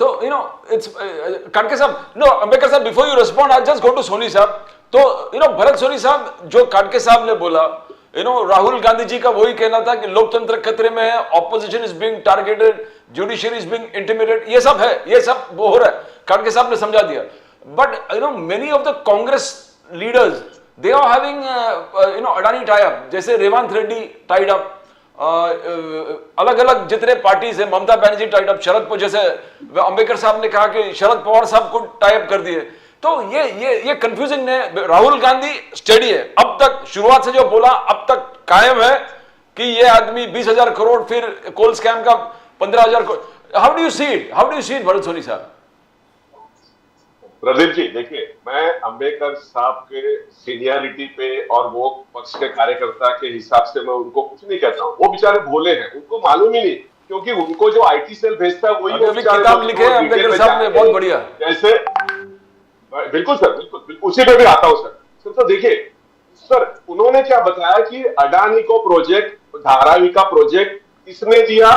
तो यू नो इट्स खड़गे साहब, नो अंबेडकर साहब, before you respond I just go to Soni साहब। तो यू नो भरत सोनी साहब, जो खड़गे साहब ने बोला, यू नो राहुल गांधी जी का वही कहना था कि लोकतंत्र खतरे में है, opposition is being targeted, judiciary is being intimidated, ये सब है, ये सब वो हो रहा है, खड़गे साहब ने समझा दिया। But you know many of the Congress leaders they are having you know Adani tie up, जैसे रेवंत रेड्डी टाइड अप, अलग अलग जितने पार्टीज है, ममता बनर्जी टाइड अप, शरद पवार, जैसे अंबेडकर साहब ने कहा कि शरद पवार साहब को टाई अप कर दिए। तो ये कंफ्यूजिंग है। राहुल गांधी स्टेडी है, अब तक शुरुआत से जो बोला अब तक कायम है कि ये आदमी 20,000 करोड़, फिर कोल स्कैम का 15,000 crore. How do you see it, how do you see it Bharat Soni साहब? प्रदीप जी देखिए, मैं अंबेडकर साहब के सीनियरिटी पे और वो पक्ष के कार्यकर्ता के हिसाब से मैं उनको कुछ नहीं कहता हूँ। वो बेचारे भोले हैं, उनको मालूम ही नहीं, क्योंकि उनको जो आईटी सेल भेजता है वही किताब लिखे हैं अंबेडकर साहब ने, बहुत बढ़िया। जैसे बिल्कुल सर, बिल्कुल उसी पे भी आता हूँ सर। तो देखिए, सर उन्होंने क्या बताया कि अडानी को प्रोजेक्ट, धारावी का प्रोजेक्ट किसने दिया,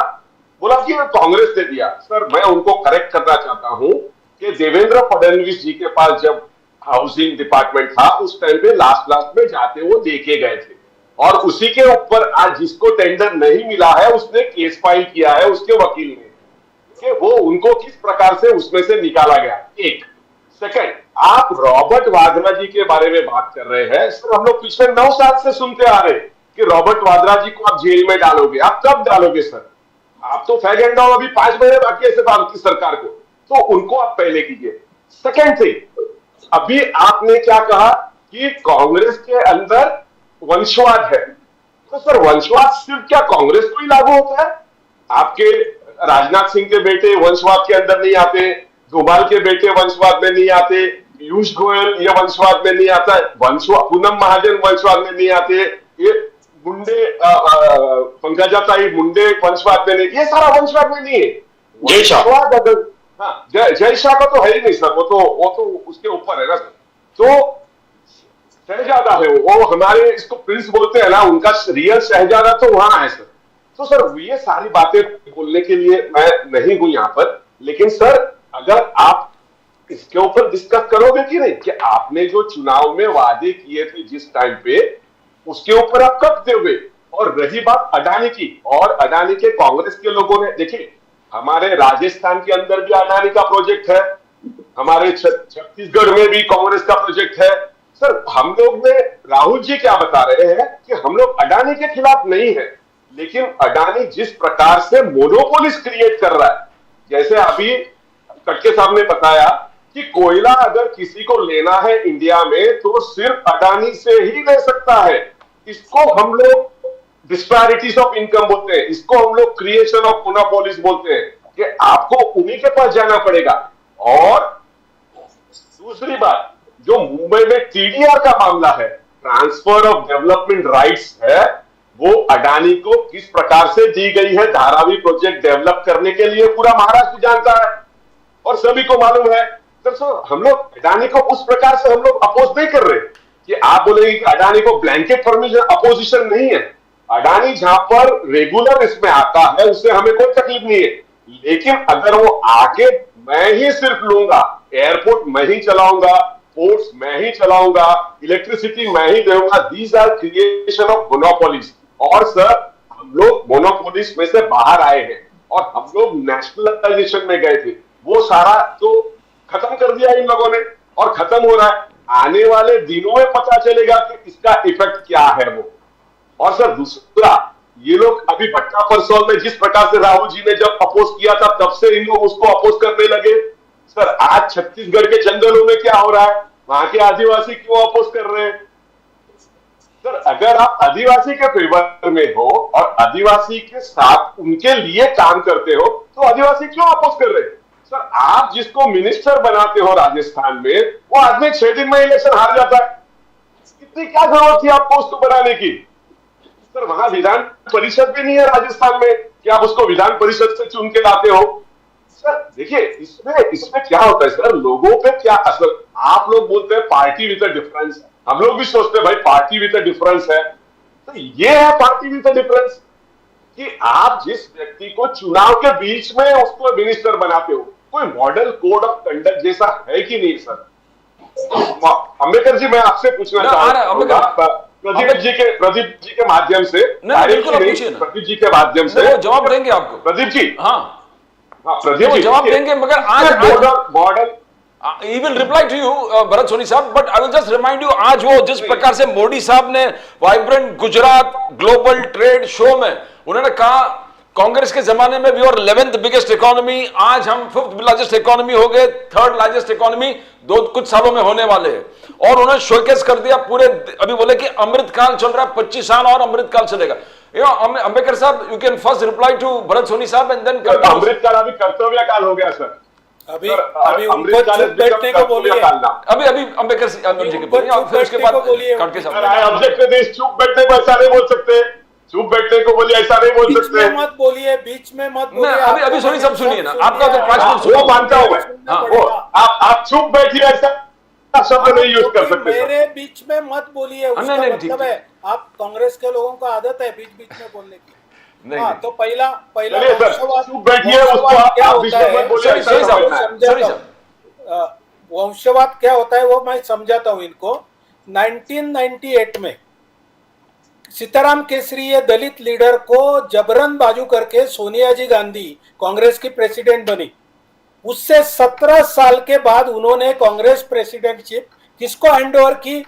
बोला कि कांग्रेस ने दिया। सर मैं उनको करेक्ट करना चाहता हूं कि देवेंद्र फडणवीस जी के पास जब हाउसिंग डिपार्टमेंट था उस टाइम पे लास्ट में जाते वो देके गए थे, और उसी के ऊपर आज जिसको टेंडर नहीं मिला है उसने केस फाइल किया है उसके वकील ने कि वो उनको किस प्रकार से उसमें से निकाला गया। एक सेकंड, आप रॉबर्ट वाड्रा जी के बारे में बात कर रहे हैं। सर हम लोग पिछले 9 साल से सुनते आ रहे हैं कि रॉबर्ट वाड्रा जी को आप जेल में डालोगे। आप कब डालोगे सर? आप तो फैग एंड डाउन, अभी 5 महीने बाकी है आपकी सरकार को, तो उनको आप पहले कीजिए। सेकंड थिंग, अभी आपने क्या कहा कि कांग्रेस के अंदर वंशवाद है, तो सर वंशवाद सिर्फ क्या कांग्रेस को ही लागू होता है? आपके राजनाथ सिंह के बेटे वंशवाद के अंदर नहीं आते, डोभाल के बेटे वंशवाद में नहीं आते, पीयूष गोयल ये वंशवाद में नहीं आता, वंशवाद पूनम महाजन वंशवाद में नहीं आते, ये मुंडे पंकजाताई मुंडे वंशवाद में नहीं, ये सारा वंशवाद में नहीं है। जय शाह, हाँ जय शाह का तो है ही नहीं सर, वो तो उसके ऊपर है ना सर। तो शहजादा है वो हमारे, इसको प्रिंस बोलते हैं ना, उनका रियल शहजादा तो वहां है सर। तो सर ये सारी बातें बोलने के लिए मैं नहीं हूं यहाँ पर, लेकिन सर अगर आप इसके ऊपर डिस्कस करोगे कि नहीं कि आपने जो चुनाव में वादे किए थे जिस टाइम पे, उसके ऊपर आप कब दोगे? और रही बात अडानी की, और अडानी के कांग्रेस के लोगों ने, देखिए हमारे राजस्थान के अंदर भी अडानी का प्रोजेक्ट है, हमारे छत्तीसगढ़ में भी कांग्रेस का प्रोजेक्ट है। सर हम लोग ने, राहुल जी क्या बता रहे हैं कि हम लोग अडानी के खिलाफ नहीं है, लेकिन अडानी जिस प्रकार से मोनोपोलिस क्रिएट कर रहा है, जैसे अभी कटके साहब ने बताया कि कोयला अगर किसी को लेना है इंडिया में तो सिर्फ अडानी से ही ले सकता है। इसको हम लोग डिस्पैरिटीज ऑफ इनकम बोलते हैं, इसको हम लोग क्रिएशन ऑफ मोनोपोलिस बोलते हैं कि आपको उन्हीं के पास जाना पड़ेगा। और दूसरी बात, जो मुंबई में टीडीआर का मामला है, ट्रांसफर ऑफ डेवलपमेंट राइट्स है, वो अडानी को किस प्रकार से दी गई है धारावी प्रोजेक्ट डेवलप करने के लिए, पूरा महाराष्ट्र जानता है और सभी को मालूम है। तो हम लोग अडानी को उस प्रकार से हम लोग अपोज नहीं कर रहे कि आप बोलेंगे कि अडानी को ब्लैंकेट परमिशन अपोजिशन नहीं है। अडानी जहां पर रेगुलर इसमें आता है उससे हमें कोई तकलीफ नहीं है, लेकिन अगर वो आके मैं ही सिर्फ लूंगा, एयरपोर्ट मैं ही चलाऊंगा, पोर्ट्स मैं ही चलाऊंगा, इलेक्ट्रिसिटी मैं ही दूंगा, these are creation of monopolies. और सर हम लोग मोनोपोलिस में से बाहर आए हैं और हम लोग नेशनलाइजेशन में गए थे, वो सारा तो खत्म कर दिया इन लोगों ने और खत्म हो रहा है। आने वाले दिनों में पता चलेगा कि इसका इफेक्ट क्या है वो। और सर दूसरा, ये लोग अभी भट्टा परसोल में जिस प्रकार से राहुल जी ने जब अपोज किया था तब से इन लोग उसको अपोज करने लगे। सर आज छत्तीसगढ़ के जंगलों में क्या हो रहा है, वहां के आदिवासी क्यों अपोज कर रहे हैं? सर अगर आप आदिवासी के फेवर में हो और आदिवासी के साथ उनके लिए काम करते हो तो आदिवासी क्यों अपोज कर रहे हैं? सर आप जिसको मिनिस्टर बनाते हो राजस्थान में, वो आदमी 6 दिन में इलेक्शन हार जाता है, इतनी क्या जरूरत थी आपको उसको बनाने की? सर वहां विधान परिषद भी नहीं है राजस्थान में कि आप उसको विधान परिषद से चुन के लाते हो। सर देखिए इसमें क्या होता है सर, लोगों पे क्या असर। आप लोग बोलते हैं पार्टी विद अ डिफरेंस, हम लोग भी सोचते हैं भाई पार्टी विद अ डिफरेंस है, तो ये है पार्टी विद अ डिफरेंस कि आप जिस व्यक्ति को चुनाव के बीच में उसको मिनिस्टर बनाते हो, कोई मॉडल कोड ऑफ कंडक्ट जैसा है कि नहीं सर? अंबेडकर जी मैं आपसे पूछना चाहूंगा प्रदीप जी के माध्यम से, प्रदीप जी के माध्यम से जवाब देंगे आपको प्रदीप जी। हाँ प्रदीप जी जवाब देंगे, मगर आज model He will reply to you, Bharat Soni साहब, but I will just remind you, आज वो जिस प्रकार से मोदी साहब ने vibrant Gujarat global trade show में उन्होंने कहा कांग्रेस के जमाने में we are 11th biggest economy, आज हम 5th लार्जेस्ट इकोनॉमी हो गए, 3rd लार्जेस्ट इकोनॉमी कुछ सालों में होने वाले हैं। और उन्होंने शोकेस कर दिया पूरे, अभी बोले कि अमृतकाल चल रहा है, 25 साल और अमृतकाल चलेगा। अंबेडकर साहब, you can first reply to Bharat Soni साहब एंड देन अमृतकाल अभी कर्तव्य काल हो गया सर। अभी उनको चुप बैठने को बोलिए, अभी अंबेडकर जी के बोलिए और फिर उसके बाद काटके साहब ऑब्जेक्ट चुप बैठने को ऐसा नहीं बोल सकते, चुप बैठने को बोलिए ऐसा नहीं बोल सकते, मत बोलिए, बीच में मत बोलिए। अभी सोनी साहब सुनिए ना, आपका तो 5 मिनट वो मानता हूं मैं, आप चुप बैठिए ऐसा शब्द नहीं यूज कर तो सकते सर। मेरे बीच में मत बोलिए, उसका नहीं, मतलब ठीक, है आप कांग्रेस के लोगों को आदत है बीच बीच में बोलने की। नहीं, हाँ, नहीं। तो पहला चलिए सर, वंशवाद चुप बैठिए, उसको वंशवाद क्या आप होता बीच में है, मत बोलिए, ऐसा सॉरी समझना है। सॉरी समझाता हूँ। वंशवाद क्या होता है वो मैं समझाता हूँ इनको। 1998 में सीताराम केसरी ये दलित लीडर को जबरन बाजू करके सोनिया जी गांधी कांग्रेस की प्रेसिडेंट बनी। उससे 17 साल के बाद उन्होंने कांग्रेस प्रेसिडेंटशिप किसको हैंडओवर की?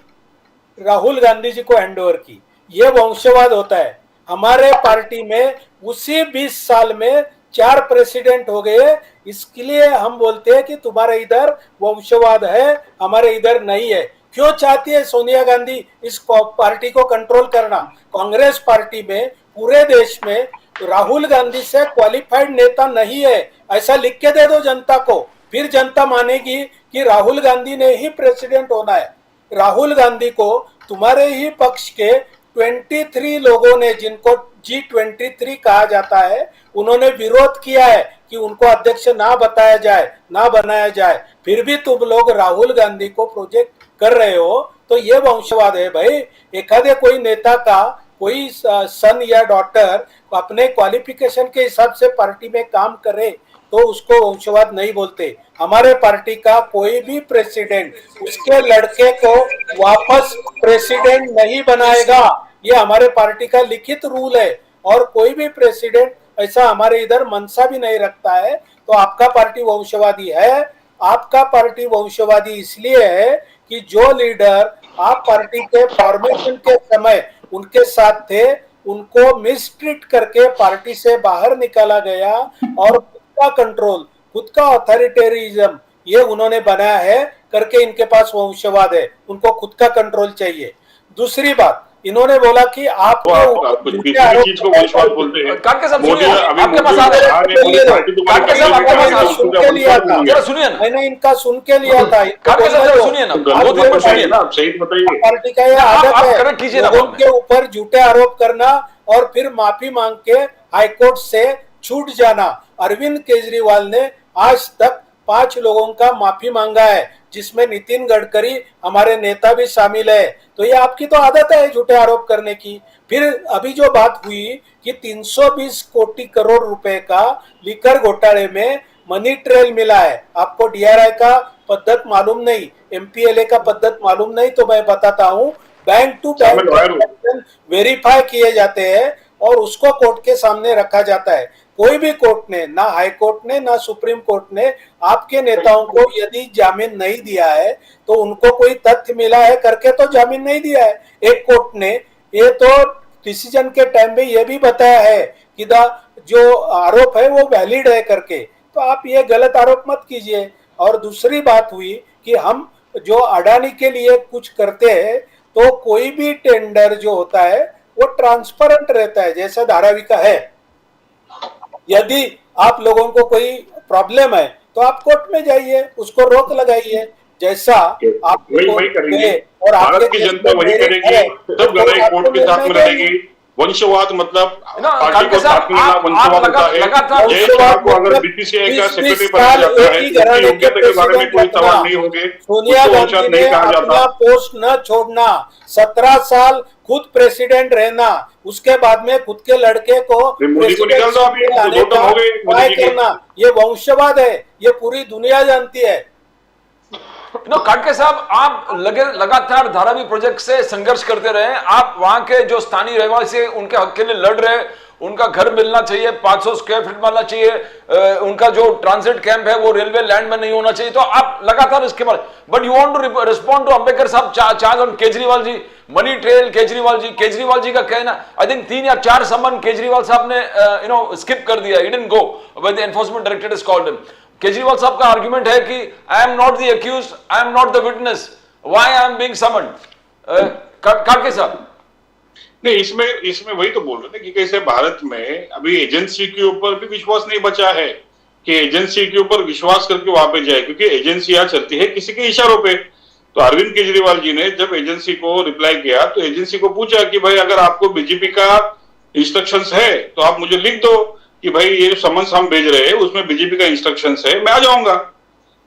राहुल गांधी जी को हैंडओवर की। ये वंशवाद होता है। हमारे पार्टी में उसी 20 साल में 4 प्रेसिडेंट हो गए। इसके लिए हम बोलते हैं कि तुम्हारे इधर वंशवाद है, हमारे इधर नहीं है। क्यों चाहती है सोनिया गांधी इस पार्टी को कंट्रोल करना? कांग्रेस पार्टी में पूरे देश में राहुल गांधी से क्वालिफाइड नेता नहीं है, ऐसा लिख के दे दो जनता को, फिर जनता मानेगी कि राहुल गांधी ने ही प्रेसिडेंट होना है। राहुल गांधी को तुम्हारे ही पक्ष के 23 लोगों ने, जिनको G23 कहा जाता है, उन्होंने विरोध किया है कि उनको अध्यक्ष ना बताया जाए, ना बनाया जाए, फिर भी तुम लोग राहुल गांधी को प्रोजेक्ट कर रहे हो। तो ये वंशवाद है भाई। एखादे कोई नेता का कोई सन या डॉटर अपने क्वालिफिकेशन के हिसाब से पार्टी में काम करे तो उसको वंशवाद नहीं बोलते। हमारे पार्टी का कोई भी प्रेसिडेंट उसके लड़के को वापस प्रेसिडेंट नहीं बनाएगा। ये हमारे पार्टी का लिखित रूल है और कोई भी प्रेसिडेंट ऐसा हमारे इधर मनसा भी नहीं रखता है। तो आपका पार्टी वंशवादी है। आपका पार्टी वंशवादी इसलिए है कि जो लीडर आप पार्टी के फॉर्मेशन के समय उनके साथ थे, उनको मिसट्रीट करके पार्टी से बाहर निकाला गया और खुद का कंट्रोल, खुद का अथॉरिटेरिज्म ये उन्होंने बनाया है करके इनके पास वंशवाद है। उनको खुद का कंट्रोल चाहिए। दूसरी बात, इन्होंने बोला कि आप कुछ किसी भी चीज को वंशवाद बोलते हैं। काटके साहब मोदी सुनिए, अभी आपके पास मोदी आ रहे हैं। बिहार में पूरी पार्टी तुम्हारी काटके साहब आपके पास करेगी, सुन के लिया था। जरा सुनिए ना, मैंने इनका सुन के लिया था। काटके साहब जरा सुनिए ना, बहुत गलत कुछ सुनिए ना। आप सही बताइए। पार्टी का ये आप आदत है करेक्ट कीजिए ना लोगों बाद में। के ऊपर झूठे आरोप करना और फिर माफी मांग के हाईकोर्ट से छूट जाना। अरविंद केजरीवाल ने आज तक 5 लोगों का माफी मांगा है, जिसमें नितिन गडकरी हमारे नेता भी शामिल है। तो ये आपकी तो आदत है झूठे आरोप करने की। फिर अभी जो बात हुई कि 320 कोटी करोड़ रुपए का लिकर घोटाले में मनी ट्रेल मिला है। आपको DRI का पद्धत मालूम नहीं, MPLA का पद्धत मालूम नहीं, तो मैं बताता हूँ। बैंक टू बैंक वेरीफाई किए जाते हैं और उसको कोर्ट के सामने रखा जाता है। कोई भी कोर्ट ने, ना हाई कोर्ट ने ना सुप्रीम कोर्ट ने आपके नेताओं को यदि जामीन नहीं दिया है तो उनको कोई तथ्य मिला है करके तो जामीन नहीं दिया है। एक कोर्ट ने ये तो डिसीजन के टाइम में ये भी बताया है कि जो आरोप है वो वैलिड है करके। तो आप ये गलत आरोप मत कीजिए। और दूसरी बात हुई कि हम जो अडानी के लिए कुछ करते हैं तो कोई भी टेंडर जो होता है वो ट्रांसपेरेंट रहता है, जैसा धारावी का है। यदि आप लोगों को कोई प्रॉब्लम है तो आप कोर्ट में जाइए, उसको रोक लगाइए, जैसा आप वही करेंगे। और भारत की जनता वही करेगी। सब लड़ाई कोर्ट के साथ में रहेगी। वंशवाद मतलब पार्टी को साथ में लेना वंशवाद होता है। जय शाह को अगर BCCI का सेक्रेटरी बनाया जाता है तो योग्यता के बारे में कोई सवाल नहीं होंगे। सोनिया गांधी ने अपना पोस्ट न छोड़ना, 17 साल खुद प्रेसिडेंट रहना, उसके बाद में खुद के लड़के को मोदी को निकाल दो अभी, दो टर्म हो गए मोदी जी के। ये वंशवाद है, ये पूरी दुनिया जानती है। काटके साहब, आप लगातार धारावी प्रोजेक्ट से संघर्ष करते रहे। आप वहां के जो स्थानीय रहवासी उनके हक के लिए लड़ रहे, उनका घर मिलना चाहिए, 500 स्क्वायर फीट मिलना चाहिए, उनका जो ट्रांजिट कैंप है वो रेलवे लैंड में नहीं होना चाहिए। तो आप लगातार इसके बारे, but you want to respond to Ambedkar sahab charge on Kejriwal ji, money trail Kejriwal ji का कहना, आई थिंक 3 या 4 समन केजरीवाल साहब ने स्किप कर दिया। He didn't go when the enforcement directorate is called him. Kejriwal साहब का आर्गुमेंट है कि I am not the accused, I am not the witness, why I am being summoned. काटके साहब नहीं, इसमें वही तो बोल रहे थे कि कैसे भारत में अभी एजेंसी के ऊपर भी विश्वास नहीं बचा है कि एजेंसी के ऊपर विश्वास करके वहां पे जाए, क्योंकि एजेंसियां चलती है किसी के इशारों पे। तो अरविंद केजरीवाल जी ने जब एजेंसी को रिप्लाई किया तो एजेंसी को पूछा कि भाई अगर आपको बीजेपी का इंस्ट्रक्शंस है तो आप मुझे लिख दो कि भाई ये समन्स हम भेज रहे हैं उसमें बीजेपी का इंस्ट्रक्शंस है, मैं आ जाऊंगा।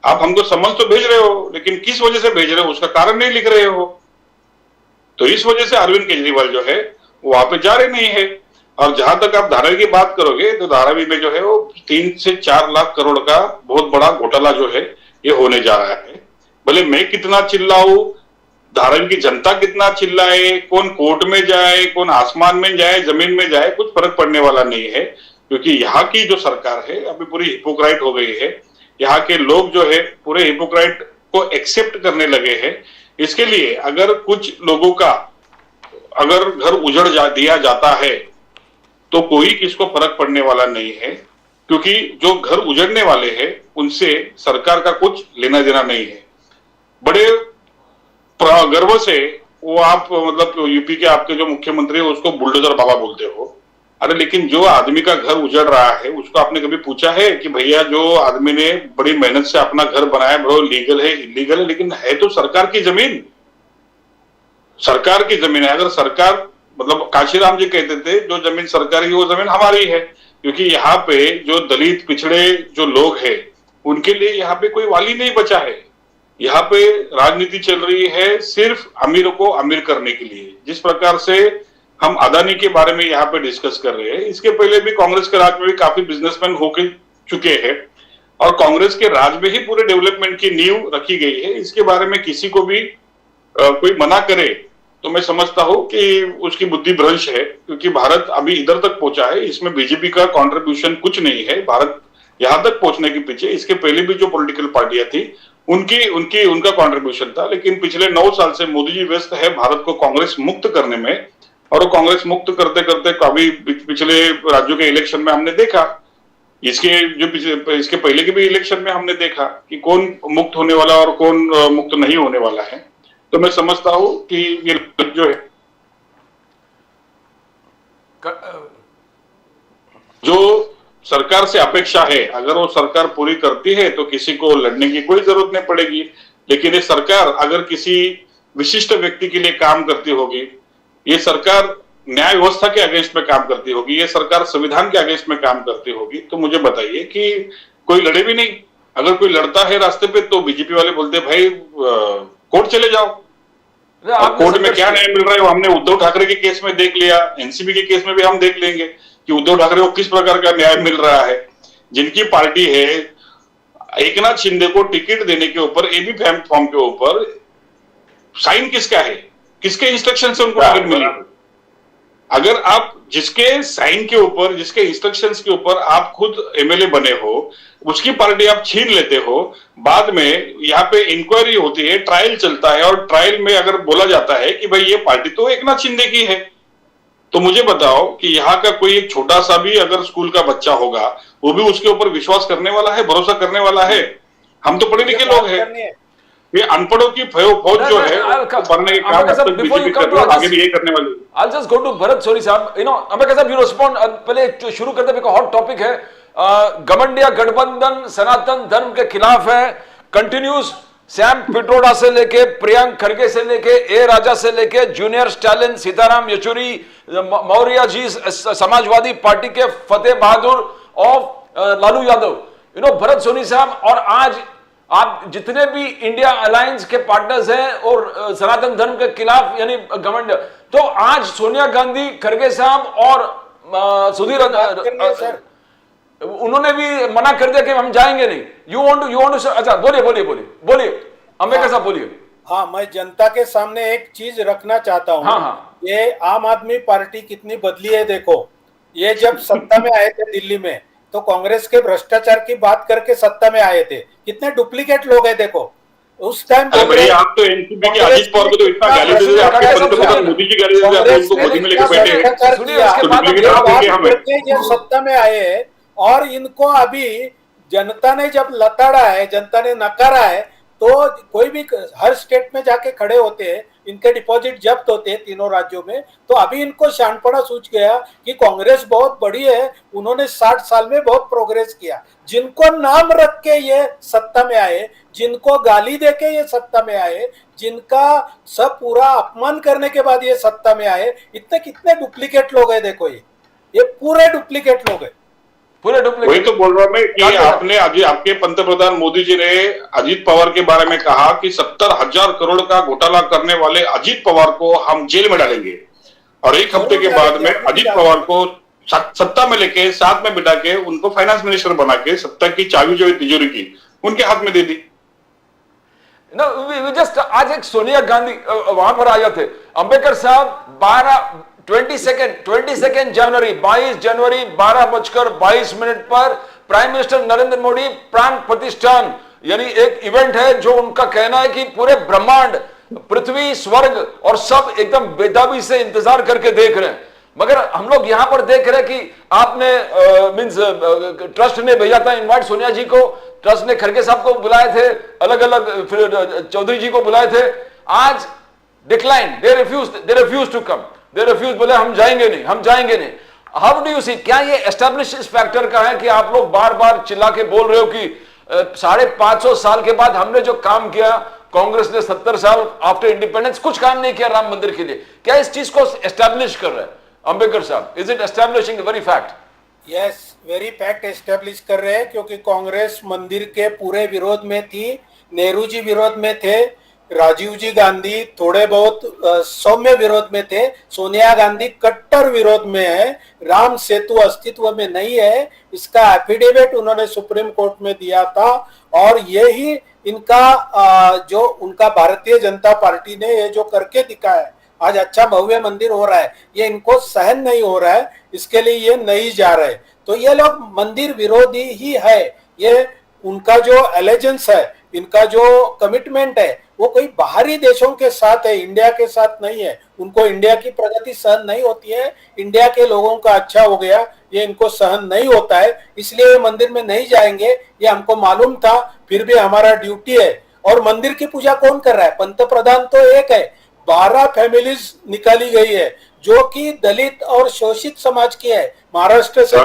आप हमको समझ तो भेज रहे हो, लेकिन किस वजह से भेज रहे हो उसका कारण नहीं लिख रहे हो। तो इस वजह से अरविंद केजरीवाल जो है वो वहां पे जा रहे नहीं है। और जहां तक आप धारावी की बात करोगे तो धारावी में जो है वो 3 से 4 लाख करोड़ का बहुत बड़ा घोटाला जो है ये होने जा रहा है। भले मैं कितना चिल्लाऊं, धारावी की जनता कितना चिल्लाए, कौन कोर्ट में जाए, कौन आसमान में जाए, जमीन में जाए, कुछ फर्क पड़ने वाला नहीं है, क्योंकि यहाँ की जो सरकार है अभी पूरी हिपोक्राइट हो गई है। यहाँ के लोग जो है पूरे हिपोक्राइट को एक्सेप्ट करने लगे हैं। इसके लिए अगर कुछ लोगों का अगर घर उजड़ दिया जाता है तो कोई किसको फर्क पड़ने वाला नहीं है, क्योंकि जो घर उजड़ने वाले हैं उनसे सरकार का कुछ लेना देना नहीं है। बड़े गर्व से वो आप मतलब यूपी के आपके जो मुख्यमंत्री है उसको बुलडोजर बाबा बोलते हो। अरे लेकिन जो आदमी का घर उजड़ रहा है उसको आपने कभी पूछा है कि भैया जो आदमी ने बड़ी मेहनत से अपना घर बनाया, बड़ो लीगल है इलीगल है, लेकिन है तो सरकार की जमीन, सरकार की जमीन है। अगर सरकार मतलब काशीराम जी कहते थे जो जमीन सरकारी है वो जमीन हमारी है, क्योंकि यहाँ पे जो दलित पिछड़े जो लोग हैं उनके लिए यहाँ पे कोई वाली नहीं बचा है। यहाँ पे राजनीति चल रही है सिर्फ अमीरों को अमीर करने के लिए। जिस प्रकार से हम अदानी के बारे में यहाँ पे डिस्कस कर रहे हैं, इसके पहले भी कांग्रेस के राज में भी काफी बिजनेसमैन होके चुके हैं और कांग्रेस के राज में ही पूरे डेवलपमेंट की नींव रखी गई है। इसके बारे में किसी को भी कोई मना करे तो मैं समझता हूं कि उसकी बुद्धि भ्रंश है, क्योंकि भारत अभी इधर तक पहुंचा है, इसमें बीजेपी का कंट्रीब्यूशन कुछ नहीं है। भारत यहां तक पहुंचने के पीछे इसके पहले भी जो पॉलिटिकल पार्टियां थी उनका कंट्रीब्यूशन था। लेकिन पिछले 9 साल से मोदी जी व्यस्त है भारत को कांग्रेस मुक्त करने में, और वो कांग्रेस मुक्त करते करते कभी पिछले राज्यों के इलेक्शन में हमने देखा, इसके पहले के भी इलेक्शन में हमने देखा कि कौन मुक्त होने वाला और कौन मुक्त नहीं होने वाला है। तो मैं समझता हूं कि ये जो है जो सरकार से अपेक्षा है अगर वो सरकार पूरी करती है तो किसी को लड़ने की कोई जरूरत नहीं पड़ेगी। लेकिन ये सरकार अगर किसी विशिष्ट व्यक्ति के लिए काम करती होगी, ये सरकार न्याय व्यवस्था के अगेंस्ट में काम करती होगी, ये सरकार संविधान के अगेंस्ट में काम करती होगी, तो मुझे बताइए कि कोई लड़े भी नहीं। अगर कोई लड़ता है रास्ते पे तो बीजेपी वाले बोलते भाई कोर्ट चले जाओ। कोर्ट में क्या न्याय मिल रहा है वो हमने उद्धव ठाकरे के केस में देख लिया, एनसीबी के केस में भी हम देख लेंगे कि उद्धव ठाकरे को किस प्रकार का न्याय मिल रहा है। जिनकी पार्टी है एकनाथ शिंदे को टिकट देने के ऊपर एबी फॉर्म के ऊपर साइन किसका है, किसके इंस्ट्रक्शन से उनको टिकट मिली। अगर आप जिसके साइन के ऊपर जिसके इंस्ट्रक्शंस के ऊपर आप खुद एमएलए बने हो उसकी पार्टी आप छीन लेते हो, बाद में यहाँ पे इंक्वायरी होती है, ट्रायल चलता है और ट्रायल में अगर बोला जाता है कि भाई ये पार्टी तो एकनाथ शिंदे की है, तो मुझे बताओ कि यहाँ का कोई एक छोटा सा भी अगर स्कूल का बच्चा होगा वो भी उसके ऊपर विश्वास करने वाला है, भरोसा करने वाला है। हम तो पढ़े लिखे लोग हैं, ये अनपढ़ों की फौज जो है पढ़ने के काम बीजेपी कर रही है, आगे भी यही करने वाली है। I'll just go to Bharat Soni साहब, अंबेडकर साहब you respond। पहले शुरू करते हैं, हॉट टॉपिक है, गठबंधन गठबंधन सनातन धर्म के खिलाफ है, कंटिन्यूज। सैम पिट्रोडा से लेके प्रियंक खड़गे से लेके ए राजा से लेके junior Stalin, Sitaram Yechury, Maurya ji Samajwadi party के फतेह बहादुर और लालू यादव, भरत सोनी साहब, और आज आप जितने भी इंडिया अलायंस के पार्टनर्स हैं और सनातन धर्म के खिलाफ यानी गवर्नमेंट, तो आज सोनिया गांधी, खड़गे साहब और सुधीर उन्होंने भी मना कर दिया कि हम जाएंगे नहीं। यू वांट टू अच्छा बोलिए अंबेडकर साहब बोलिए। हाँ, मैं जनता के सामने एक चीज रखना चाहता हूँ। हाँ। ये आम आदमी पार्टी कितनी बदली है देखो। ये जब सत्ता में आए थे दिल्ली में तो कांग्रेस के भ्रष्टाचार की बात करके सत्ता में आए थे, कितने डुप्लीकेट लोग हैं देखो उस टाइम। आप तो एनसीपी के अजीत पवार को तो इतना गाली दे रहे हैं, आपके पंतप्रधान मोदी जी गाली दे रहे हैं, उनको गोदी में लेके बैठे हैं। ये सत्ता में आए और इनको अभी जनता ने जब लताड़ा है, जनता ने नकारा है, तो कोई भी हर स्टेट में जाके खड़े होते हैं, इनके डिपॉजिट जब्त होते हैं तीनों राज्यों में। तो अभी इनको शानपड़ा सूझ गया कि कांग्रेस बहुत बड़ी है, उन्होंने 60 साल में बहुत प्रोग्रेस किया। जिनको नाम रख के ये सत्ता में आए, जिनको गाली दे के ये सत्ता में आए, जिनका सब पूरा अपमान करने के बाद ये सत्ता में आए, इतने कितने डुप्लीकेट लोग हैं देखो। ये पूरे डुप्लीकेट लोग हैं। पूरे डुप्लीकेट। वही तो बोल रहा हूं मैं कि आपने आज आपके पंतप्रधान मोदी जी ने अजीत पवार के बारे में कहा कि 70,000 करोड़ का घोटाला करने वाले अजीत पवार को हम जेल में डालेंगे, और एक हफ्ते के बाद में अजीत पवार को सत्ता में लेके साथ में बिठा के उनको फाइनेंस मिनिस्टर बना के सत्ता की चाबी जो तिजोरी की उनके हाथ में दे दी। जस्ट आज एक सोनिया गांधी वहां पर आ जाते, अंबेडकर साहब 22 जनवरी 12:22 पर प्राइम मिनिस्टर नरेंद्र मोदी प्राण प्रतिष्ठान यानी एक इवेंट है जो उनका कहना है कि पूरे ब्रह्मांड, पृथ्वी, स्वर्ग और सब एकदम बेताबी से इंतजार करके देख रहे हैं। मगर हम लोग यहां पर देख रहे हैं कि आपने ट्रस्ट ने भेजा था इनवाइट सोनिया जी को, ट्रस्ट ने खड़गे साहब को बुलाए थे, अलग अलग फिर चौधरी जी को बुलाए थे। आज decline, they refuse to come, they refuse, बोले हम जाएंगे नहीं। हाउ डू यू सी, क्या ये एस्टेब्लिश इस फैक्टर का है कि आप लोग बार बार चिल्ला के बोल रहे हो कि 550 साल के बाद हमने जो काम किया, कांग्रेस ने 70 साल आफ्टर इंडिपेंडेंस कुछ काम नहीं किया राम मंदिर के लिए, क्या इस चीज को एस्टेब्लिश कर रहे हैं अंबेडकर साहब? Is it establishing the very fact? Yes, very fact establish कर रहे हैं, क्योंकि कांग्रेस मंदिर के पूरे विरोध में थी, नेहरू जी विरोध में थे, राजीव जी गांधी थोड़े बहुत सौम्य विरोध में थे, सोनिया गांधी कट्टर विरोध में है, राम सेतु अस्तित्व में नहीं है, इसका एफिडेविट उन्होंने सुप्रीम कोर्ट में दिया था। और यही इनका जो उनका भारतीय जनता पार्टी ने ये जो करके दिखाया है, आज अच्छा भव्य मंदिर हो रहा है, ये इनको सहन नहीं हो रहा है, इसके लिए ये नहीं जा रहे। तो ये लोग मंदिर विरोधी ही है, ये उनका जो एलिजेंस है, इनका जो कमिटमेंट है वो कोई बाहरी देशों के साथ है, इंडिया के साथ नहीं है। उनको इंडिया की प्रगति सहन नहीं होती है, इंडिया के लोगों का अच्छा हो गया ये इनको सहन नहीं होता है, इसलिए ये मंदिर में नहीं जाएंगे, ये हमको मालूम था, फिर भी हमारा ड्यूटी है। और मंदिर की पूजा कौन कर रहा है? पंतप्रधान तो एक है, 12 फैमिलीज निकाली गई है जो कि दलित और शोषित समाज की है। महाराष्ट्र से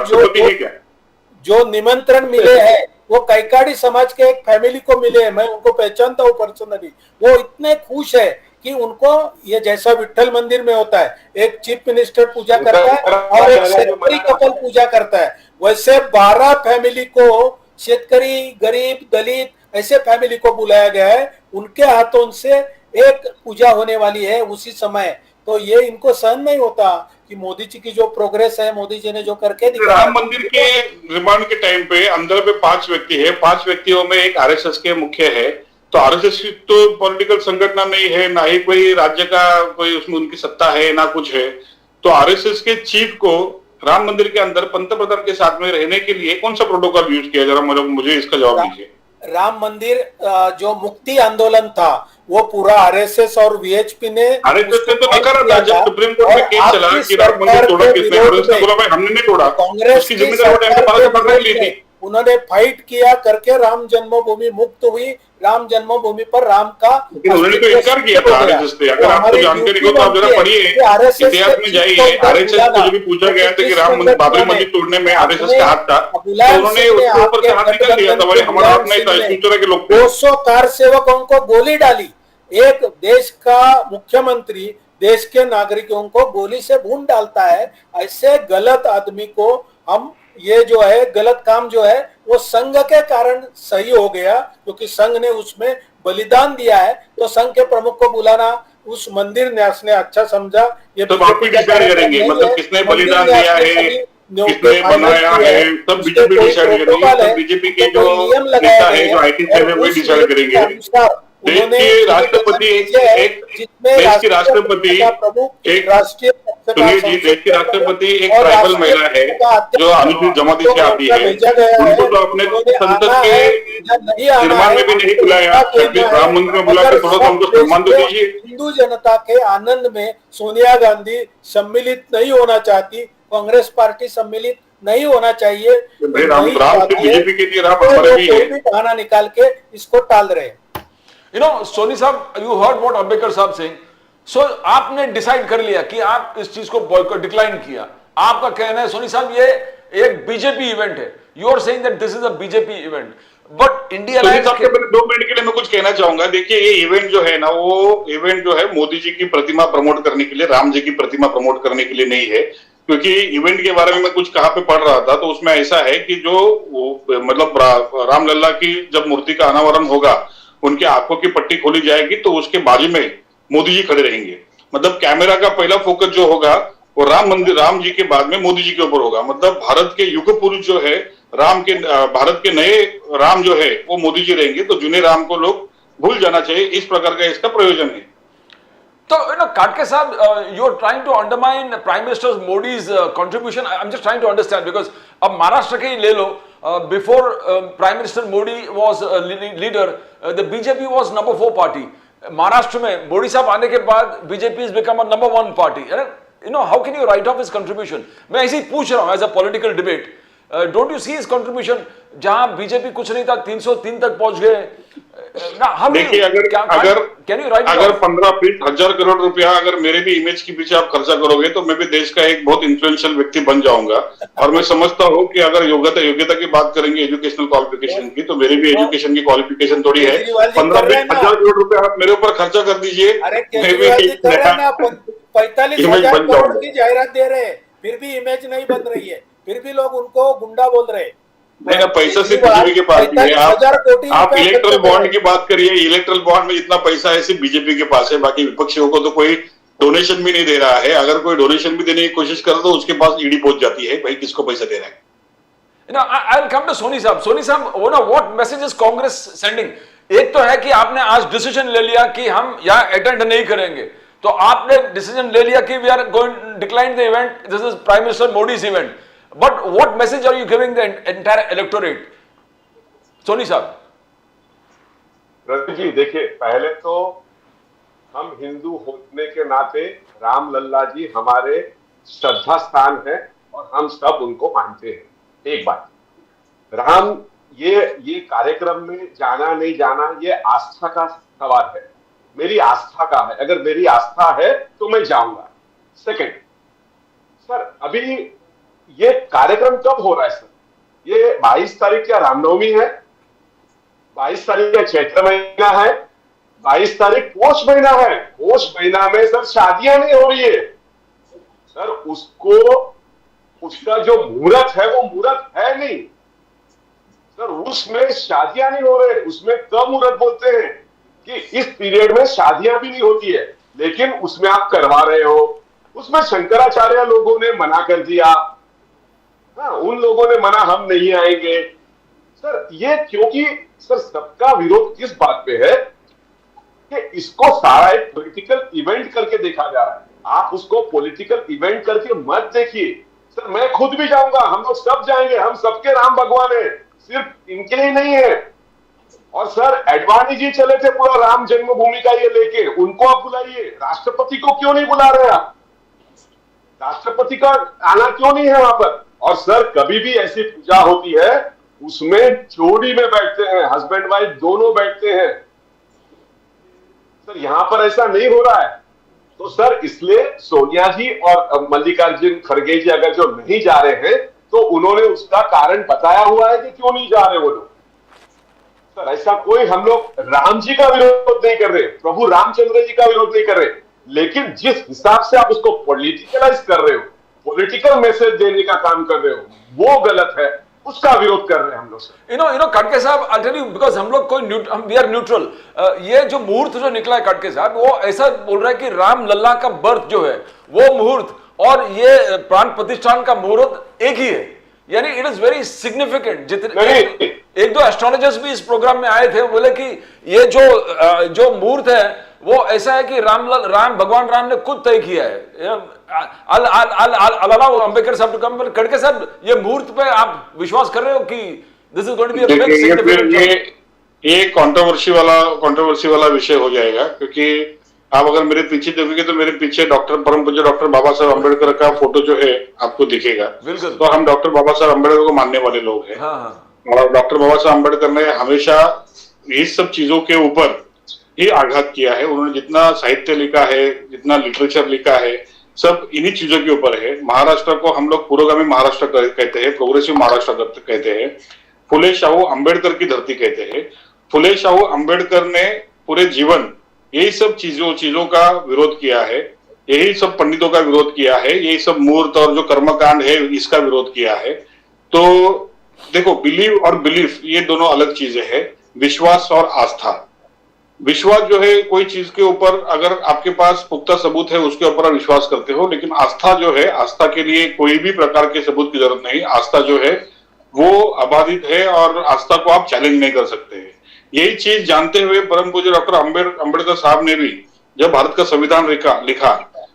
जो निमंत्रण मिले हैं वो कैकाड़ी समाज के एक फैमिली को मिले हैं, मैं उनको पहचानता हूँ पर्सनली। वो इतने खुश है कि उनको ये जैसा विट्ठल मंदिर में होता है, एक चीफ मिनिस्टर पूजा करता है और एक शेतकरी कपल पूजा करता है, वैसे 12 फैमिली को, शेतकरी, गरीब, दलित ऐसे फैमिली को बुलाया गया है, उनके हाथों से एक पूजा होने वाली है उसी समय। तो ये इनको सहन नहीं होता कि मोदी जी की जो प्रोग्रेस है, मोदी जी ने जो करके दिखाया। राम मंदिर के निर्माण के टाइम पे अंदर में 5 व्यक्ति है, 5 व्यक्तियों में एक आरएसएस के मुख्य है, तो आरएसएस तो पॉलिटिकल संगठन नहीं है, ना ही कोई राज्य का कोई उसमें उनकी सत्ता है, ना कुछ है। तो आरएसएस के चीफ को राम मंदिर के अंदर पंतप्रधान के साथ में रहने के लिए कौन सा प्रोटोकॉल यूज किया? जरा मुझे इसका जवाब दीजिए। राम मंदिर जो मुक्ति आंदोलन था वो पूरा आरएसएस और वीएचपी ने, आरएसएस ने तो नकारा था जब सुप्रीम कोर्ट में केस चला कि राम मंदिर तोड़ा किसने, और उसने बोला भाई हमने नहीं तोड़ा, उसकी जिम्मेदारी ली थी। उन्होंने फाइट किया करके राम जन्मभूमि मुक्त हुई, राम जन्मभूमि पर राम का, लेकिन उन्होंने तो इनकार किया था आरएसएस से। अगर आपको जानकारी हो तो आप जरा पढ़िए, इतिहास में जाइए। आरएसएस को जो भी पूछा गया था कि राम मंदिर, बाबरी मस्जिद तोड़ने में आरएसएस का हाथ था, तो उन्होंने उसके ऊपर से हाथ निकाल दिया था, भाई हमारा हाथ नहीं था, इस तरह के लोग 200 कार सेवकों को गोली डाली। एक देश का मुख्यमंत्री देश के नागरिकों को गोली से भून डालता है, ऐसे गलत आदमी को हम, ये जो है गलत काम जो है वो संघ के कारण सही हो गया, क्योंकि संघ ने उसमें बलिदान दिया है, तो संघ के प्रमुख को बुलाना उस मंदिर न्यास ने अच्छा समझा। ये तो आप डिसाइड करेंगे, मतलब किसने बलिदान दिया है, किसने बनाया है, सब बीजेपी डिसाइड करेगी। बीजेपी के जो नेता है, जो आईटी सेल है, वही डिसाइड करेंगे। देश के राष्ट्रपति एक राष्ट्रीय सुनिए जी, देश की राष्ट्रपति एक ट्राइबल महिला है जो अनुसूचित जाति से आती है, उनको तो अपने संसद के निर्माण में भी नहीं बुलाया, राम मंदिर में बुला के थोड़ा सा उनको सम्मान तो दीजिए। हिंदू जनता के आनंद में सोनिया गांधी सम्मिलित नहीं होना चाहती, कांग्रेस पार्टी सम्मिलित नहीं होना चाहिए, राम बीजेपी के लिए राम हमारे भी है, बहाना निकाल के इसको टाल रहे। You know, सोनी साहब, you heard what अंबेडकर साहब saying. So आपने डिसाइड कर लिया कि आप इस चीज को बॉयकॉट, डिक्लाइन किया। आपका कहना है सोनी साहब ये एक बीजेपी इवेंट है, you are saying that this is a BJP event, but India life के 2 मिनट के लिए मैं कुछ कहना चाहूंगा। देखिए ये इवेंट जो है ना, वो इवेंट जो है मोदी जी की प्रतिमा प्रमोट करने के लिए, राम जी की प्रतिमा प्रमोट करने के लिए नहीं है, क्योंकि इवेंट के बारे में मैं कुछ कहाँ पे पढ़ रहा था, तो उसमें ऐसा है कि जो मतलब रामलला की जब मूर्ति का अनावरण होगा, उनकी आंखों की पट्टी खोली जाएगी तो उसके बाजू में मोदी जी खड़े रहेंगे। मतलब कैमरा का पहला फोकस जो होगा वो राम जी के बाद में मोदी जी के ऊपर होगा। मतलब भारत के युग पुरुष जो है भारत के नए राम जो है वो मोदी जी रहेंगे, तो जुने राम को लोग भूल जाना चाहिए। इस प्रकार का इसका प्रयोजन है। तो काटके साहब, you are trying to undermine prime minister Modi's contribution. I am just trying to understand, because अब महाराष्ट्र के ही ले लो, before prime minister Modi was leader, the BJP was number 4 party. Maharashtra में मोदी साहब आने के बाद BJP is become a number 1 party. How can you write off his contribution? मैं ऐसे ही पूछ रहा हूं as a political debate. Don't you see his contribution? जहां बीजेपी कुछ नहीं था, 303 तक पहुंच गए। देखिए, अगर 15-20 हजार करोड़ रुपया अगर मेरे भी इमेज के पीछे आप खर्चा करोगे तो मैं भी देश का एक बहुत इन्फ्लुएंशियल व्यक्ति बन जाऊंगा। और मैं समझता हूँ कि अगर योग्यता की बात करेंगे एजुकेशनल क्वालिफिकेशन की, तो मेरी भी एजुकेशन की क्वालिफिकेशन थोड़ी है। 15-20 हजार करोड़ रुपया आप मेरे ऊपर खर्चा कर दीजिए, मैं भी 45,000 करोड़ की जाहिरात दे रहे हैं, फिर भी इमेज नहीं बन रही है, फिर भी लोग उनको गुंडा बोल रहे हैं। नहीं, पैसा सिर्फ बीजेपी के पास नहीं है। आप इलेक्ट्रल बॉन्ड की बात करिए, इलेक्ट्रल बॉन्ड में जितना पैसा है सिर्फ बीजेपी के पास है, बाकी विपक्षियों को तो कोई डोनेशन भी नहीं दे रहा है। अगर कोई डोनेशन भी देने की कोशिश करे तो उसके पास ईडी पहुंच जाती है, भाई किसको पैसा दे रहा है। I'll come to सोनी साहब। सोनी साहब, what message is Congress sending? एक तो है कि आपने आज डिसीजन ले लिया कि हम यहाँ अटेंड नहीं करेंगे, तो आपने डिसीजन ले लिया कि we are going decline the event, this is prime minister Modi's event. But what message are you giving the entire electorate? Soni साहब। रवि जी, देखिए, पहले तो हम हिंदू होने के नाते राम लल्ला जी हमारे श्रद्धा स्थान है और हम सब उनको मानते हैं। एक बात, राम ये कार्यक्रम में जाना नहीं जाना ये आस्था का सवाल है, मेरी आस्था का है। अगर मेरी आस्था है तो मैं जाऊंगा। सेकंड, सर अभी ये कार्यक्रम कब हो रहा है सर? ये 22 तारीख क्या रामनवमी है? 22 तारीख क्या चैत्र महीना है? 22 तारीख पोष महीना है। पोष महीना में सर शादियां नहीं हो रही है सर। उसका जो मुहूर्त है वो मुहूर्त है नहीं सर, उसमें शादियां नहीं हो रहे। उसमें कब मुहूर्त बोलते हैं कि इस पीरियड में शादियां भी नहीं होती है, लेकिन उसमें आप करवा रहे हो। उसमें शंकराचार्य लोगों ने मना कर दिया, उन लोगों ने मना, हम नहीं आएंगे सर। ये क्योंकि सर सबका विरोध किस बात पे है कि इसको सारा एक पॉलिटिकल इवेंट करके देखा जा रहा है। आप उसको पॉलिटिकल इवेंट करके मत देखिए सर। मैं खुद भी जाऊंगा, हम लोग सब जाएंगे, हम सबके राम भगवान हैं, सिर्फ इनके लिए नहीं है। और सर एडवाणी जी चले थे पूरा राम जन्मभूमि का ये लेके, उनको आप बुलाइए। राष्ट्रपति को क्यों नहीं बुला रहे आप? राष्ट्रपति का आना क्यों नहीं है वहां पर? और सर कभी भी ऐसी पूजा होती है उसमें जोड़ी में बैठते हैं, हस्बैंड वाइफ दोनों बैठते हैं सर। यहां पर ऐसा नहीं हो रहा है। तो सर इसलिए सोनिया जी और मल्लिकार्जुन खड़गे जी अगर जो नहीं जा रहे हैं तो उन्होंने उसका कारण बताया हुआ है कि क्यों नहीं जा रहे वो लोग सर। ऐसा कोई, हम लोग राम जी का विरोध नहीं कर रहे, प्रभु रामचंद्र जी का विरोध नहीं कर रहे, लेकिन जिस हिसाब से आप उसको पॉलिटिकलाइज कर रहे हो, पॉलिटिकल मैसेज देने का काम कर रहे हो, वो गलत है, उसका विरोध कर रहे हैं हम लोग। काटके साहब, I'll tell you, because हम लोग कोई वी आर न्यूट्रल। ये जो मुहूर्त जो निकला है काटके साहब, वो ऐसा बोल रहा है कि राम लल्ला का बर्थ जो है वो मुहूर्त और ये प्राण प्रतिष्ठान का मुहूर्त एक ही है, यानी इट इज वेरी सिग्निफिकेंट। जितने एक दो एस्ट्रोलॉजर्स भी इस प्रोग्राम में आए थे, बोले कि ये जो मुहूर्त है वो ऐसा है कि भगवान राम ने खुद तय किया है। अंबेडकर साहब कम, खड़गे साहब, ये मुहूर्त पे आप विश्वास कर रहे हो कि this is going to be a big significant? ये कंट्रोवर्सी वाला विषय हो जाएगा, क्योंकि आप अगर मेरे पीछे देखोगे तो मेरे पीछे परम पूज्य डॉक्टर बाबा साहब अम्बेडकर का फोटो जो है आपको दिखेगा। तो हम डॉक्टर बाबा साहब अम्बेडकर को मानने वाले लोग हैं। और डॉक्टर बाबा साहब अम्बेडकर ने हमेशा इस सब चीजों के ऊपर ही आघात किया है। उन्होंने जितना साहित्य लिखा है, जितना लिटरेचर लिखा है, सब इन्हीं चीजों के ऊपर है। महाराष्ट्र को हम लोग पुरोगामी महाराष्ट्र कहते हैं, प्रोग्रेसिव महाराष्ट्र कहते हैं, फुले शाहू अम्बेडकर की धरती कहते हैं। फुले शाहू अम्बेडकर ने पूरे जीवन यही सब चीजों का विरोध किया है, यही सब पंडितों का विरोध किया है, यही सब मुहूर्त और जो कर्मकांड है इसका विरोध किया है। तो देखो, बिलीव और बिलीफ ये दोनों अलग चीजें हैं, विश्वास और आस्था। विश्वास जो है कोई चीज के ऊपर अगर आपके पास पुख्ता सबूत है उसके ऊपर आप विश्वास करते हो, लेकिन आस्था जो है, आस्था के लिए कोई भी प्रकार के सबूत की जरूरत नहीं। आस्था जो है वो अबाधित है और आस्था को आप चैलेंज नहीं कर सकते हैं। यही चीज जानते हुए परम पूज्य डॉक्टर अम्बेडकर साहब ने भी जब भारत का संविधान लिखा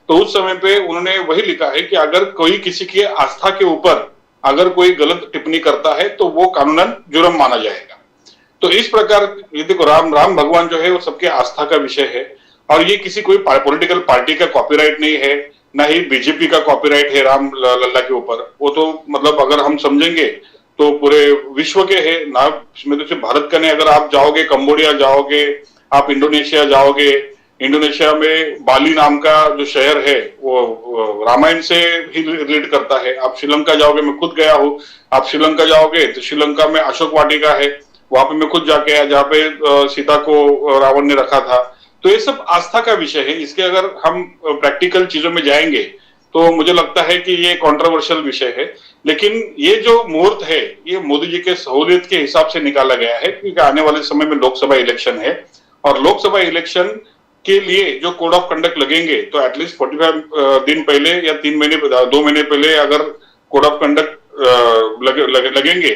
तो उस समय पे उन्होंने वही लिखा है कि अगर कोई किसी की आस्था के ऊपर अगर कोई गलत टिप्पणी करता है तो वो कानूनन जुर्म माना जाएगा। तो इस प्रकार ये देखो, राम भगवान जो है वो सबके आस्था का विषय है और ये किसी कोई पॉलिटिकल पार्टी का कॉपीराइट नहीं है, ना ही बीजेपी का कॉपीराइट है राम लल्ला के ऊपर। वो तो मतलब अगर हम समझेंगे तो पूरे विश्व के है ना, इसमें तो सिर्फ भारत का नहीं। अगर आप जाओगे कंबोडिया जाओगे, आप इंडोनेशिया जाओगे, इंडोनेशिया में बाली नाम का जो शहर है वो रामायण से ही रिलेट करता है। आप श्रीलंका जाओगे, मैं खुद गया हूँ, आप श्रीलंका जाओगे तो श्रीलंका में अशोक वाटिका है, वहां पे मैं खुद जाके आया जहाँ पे सीता को रावण ने रखा था। तो ये सब आस्था का विषय है। इसके अगर हम प्रैक्टिकल चीजों में जाएंगे तो मुझे लगता है कि ये कंट्रोवर्शियल विषय है। लेकिन ये जो मुहूर्त है ये मोदी जी के सहूलियत के हिसाब से निकाला गया है, क्योंकि आने वाले समय में लोकसभा इलेक्शन है और लोकसभा इलेक्शन के लिए जो कोड ऑफ कंडक्ट लगेंगे तो एटलीस्ट 45 दिन पहले या 2 महीने पहले अगर कोड ऑफ कंडक्ट लगेंगे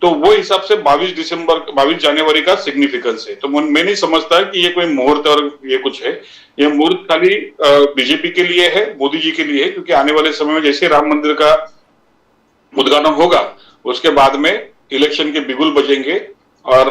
तो वो हिसाब से 22 जनवरी का सिग्निफिकेंस है। तो मैं नहीं समझता कि ये कोई मुहूर्त और ये कुछ है। ये मुहूर्त खाली बीजेपी के लिए है, मोदी जी के लिए है, क्योंकि आने वाले समय में जैसे राम मंदिर का उद्घाटन होगा उसके बाद में इलेक्शन के बिगुल बजेंगे और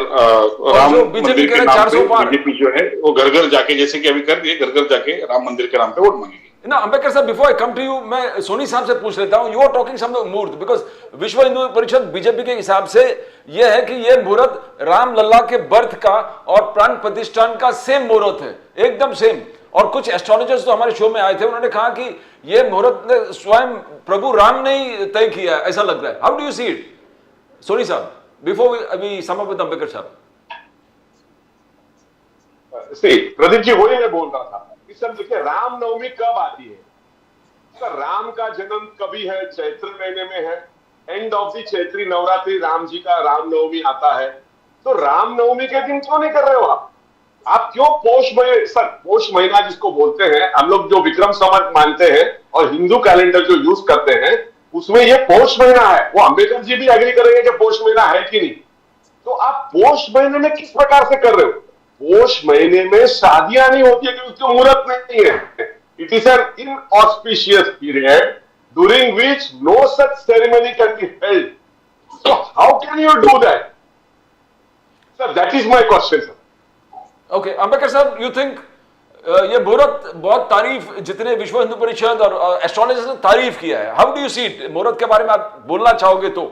राम मंदिर के नाम पे बीजेपी जो है वो घर घर जाके, जैसे कि अभी कर दिए, घर घर जाके राम मंदिर के नाम पे वोट मांगेगी। ना अंबेडकर साहब, before I come to you, मैं सोनी साहब से पूछ लेता हूं, यू आर टॉकिंग सम मुहूर्त, बिकॉज विश्व हिंदू परिषद बीजेपी के हिसाब से यह है कि यह मुहूर्त राम लल्ला के बर्थ का और प्राण प्रतिष्ठान का सेम मुहूर्त है, एकदम सेम। और कुछ एस्ट्रोलॉजर्स तो हमारे शो में आए थे, उन्होंने कहा कि यह मुहूर्त स्वयं प्रभु राम ने ही तय किया, ऐसा लग रहा है। How do you see it, Soni sahab, before we sum up with Ambedkar sahab? Pradeep जी, वही मैं बोल रहा था। सर देखिए, रामनवमी कब आती है? सर राम का जन्म कभी है? चैत्र महीने में है, end of the Chaitri Navratri Ram ji का रामनवमी आता है। तो रामनवमी के दिन क्यों नहीं कर रहे हो आप क्यों पोष महीने? सर पोष महीना जिसको बोलते हैं हम लोग, जो विक्रम संवत मानते हैं और हिंदू कैलेंडर जो यूज करते हैं उसमें ये पोष महीना है। वो अंबेडकर जी भी एग्री करेंगे कि पोष महीना है कि नहीं। तो आप पोष महीने में किस प्रकार से कर रहे हो? पोष महीने में शादियां नहीं होती है क्योंकि उसका मुहूर्त नहीं है। It is an inauspicious period during which no such ceremony can be held. So how can you do that? Sir that is my question sir. Okay, Ambedkar साहब, यू थिंक ये मुहूर्त बहुत तारीफ, जितने विश्व हिंदू परिषद और एस्ट्रोलॉजर्स ने तारीफ किया है, how do you see it? मुहूर्त के बारे में आप बोलना चाहोगे तो?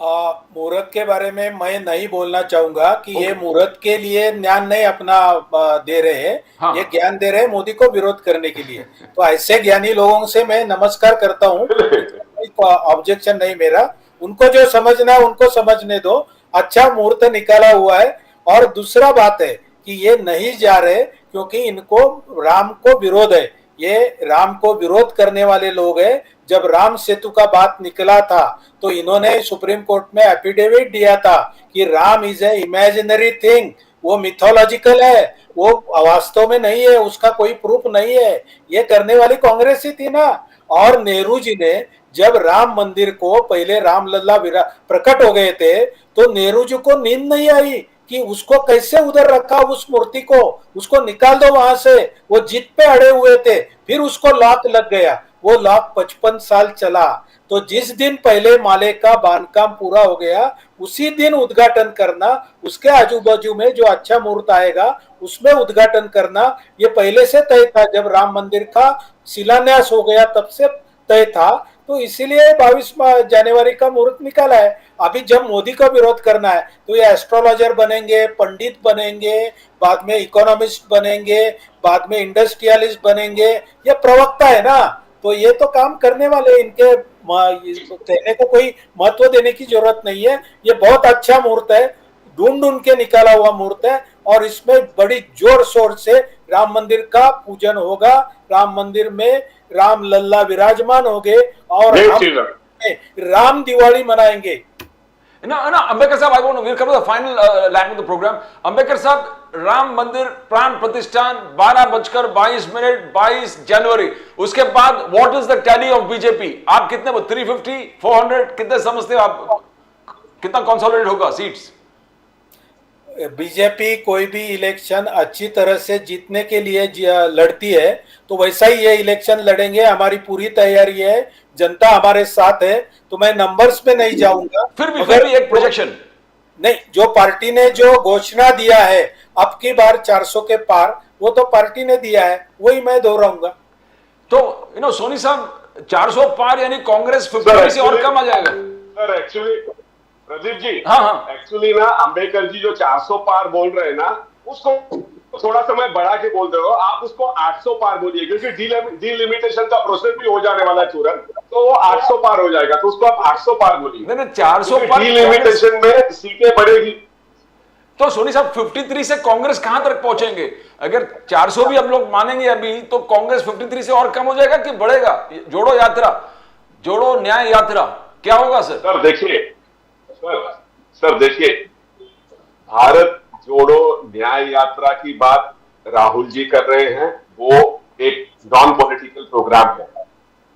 मुहूर्त के बारे में मैं नहीं बोलना चाहूंगा कि ये मुहूर्त के लिए ज्ञान नहीं अपना दे रहे हैं। हाँ। ये ज्ञान दे रहे हैं मोदी को विरोध करने के लिए। तो ऐसे ज्ञानी लोगों से मैं नमस्कार करता हूँ, ऑब्जेक्शन नहीं मेरा। उनको जो समझना है उनको समझने दो। अच्छा मुहूर्त निकाला हुआ है। और दूसरा बात है कि ये नहीं जा रहे क्योंकि इनको राम को विरोध है। ये राम को विरोध करने वाले लोग हैं। जब राम सेतु का बात निकला था तो इन्होंने सुप्रीम कोर्ट में एफिडेविट दिया था कि Ram is a imaginary thing, वो मिथोलॉजिकल है, वो वास्तव में नहीं है, उसका कोई प्रूफ नहीं है। ये करने वाली कांग्रेस ही थी ना। और नेहरू जी ने जब राम मंदिर को, पहले राम लल्ला प्रकट हो गए थे तो नेहरू जी को नींद नहीं आई कि उसको कैसे उधर रखा, उस मूर्ति को, उसको निकाल दो वहां से। वो जिद पे अड़े हुए थे, फिर उसको लॉक लग गया। वो लॉक 55 साल चला। तो जिस दिन पहले माले का बांधकाम पूरा हो गया उसी दिन उद्घाटन करना, उसके आजू बाजू में जो अच्छा मुहूर्त आएगा उसमें उद्घाटन करना, ये पहले से तय था। जब राम मंदिर का शिलान्यास हो गया तब से तय था। तो इसीलिए 22 जनवरी का मुहूर्त निकाला है। अभी जब मोदी का विरोध करना है तो ये एस्ट्रोलॉजर बनेंगे, पंडित बनेंगे, बाद में इकोनॉमिस्ट बनेंगे, बाद में इंडस्ट्रियलिस्ट बनेंगे। ये प्रवक्ता है ना, तो ये तो काम करने वाले, इनके कहने को कोई महत्व देने की जरूरत नहीं है। ये बहुत अच्छा मुहूर्त है, ढूंढ ढूंढ के निकाला हुआ मुहूर्त है और इसमें बड़ी जोर शोर से राम मंदिर का पूजन होगा, राम मंदिर में राम लल्ला विराजमान होंगे और जय हम श्री राम। राम दिवाली मनाएंगे। Ambedkar Sahab, I want to, we'll come to the final line of the program. Ambedkar Sahab, Ram मंदिर प्राण प्रतिष्ठान 12:22 22 जनवरी, उसके बाद what is the tally of BJP? आप कितने 350 400 कितने समझते हो आप, कितना कंसोलिडेट होगा सीट्स? बीजेपी कोई भी इलेक्शन अच्छी तरह से जीतने के लिए लड़ती है तो वैसा ही ये इलेक्शन लड़ेंगे। हमारी पूरी तैयारी है, जनता हमारे साथ है, तो मैं नंबर्स पे नहीं जाऊंगा। फिर भी एक प्रोजेक्शन नहीं, जो पार्टी ने जो घोषणा दिया है अब की बार 400 के पार, वो तो पार्टी ने दिया है, वही मैं दोहराऊंगा। तो सोनी साहब 400 पार यानी कांग्रेस 50 से और कम आ जाएगा सर। एक्चुअली प्रदीप जी, हाँ, एक्चुअली ना अंबेडकर जी जो 400 पार बोल रहे हैं ना, उसको थोड़ा समय बढ़ा के बोल रहे हो आप, उसको 800 पार बोलिए, क्योंकि डिलिमिटेशन का प्रोसेस भी हो जाने वाला है तुरंत, तो वो 800 पार हो जाएगा, तो उसको आप 800 पार बोलिए। नहीं 400 पार डिलिमिटेशन में सीटें बढ़ेगी। तो सोनी साहब 53 से कांग्रेस कहां तक पहुंचेंगे? अगर 400 भी हम लोग मानेंगे अभी, तो कांग्रेस 53 से और कम हो जाएगा कि बढ़ेगा? जोड़ो यात्रा, जोड़ो न्याय यात्रा, क्या होगा सर? सर देखिए, भारत जोड़ो न्याय यात्रा की बात राहुल जी कर रहे हैं, वो एक नॉन पॉलिटिकल प्रोग्राम है,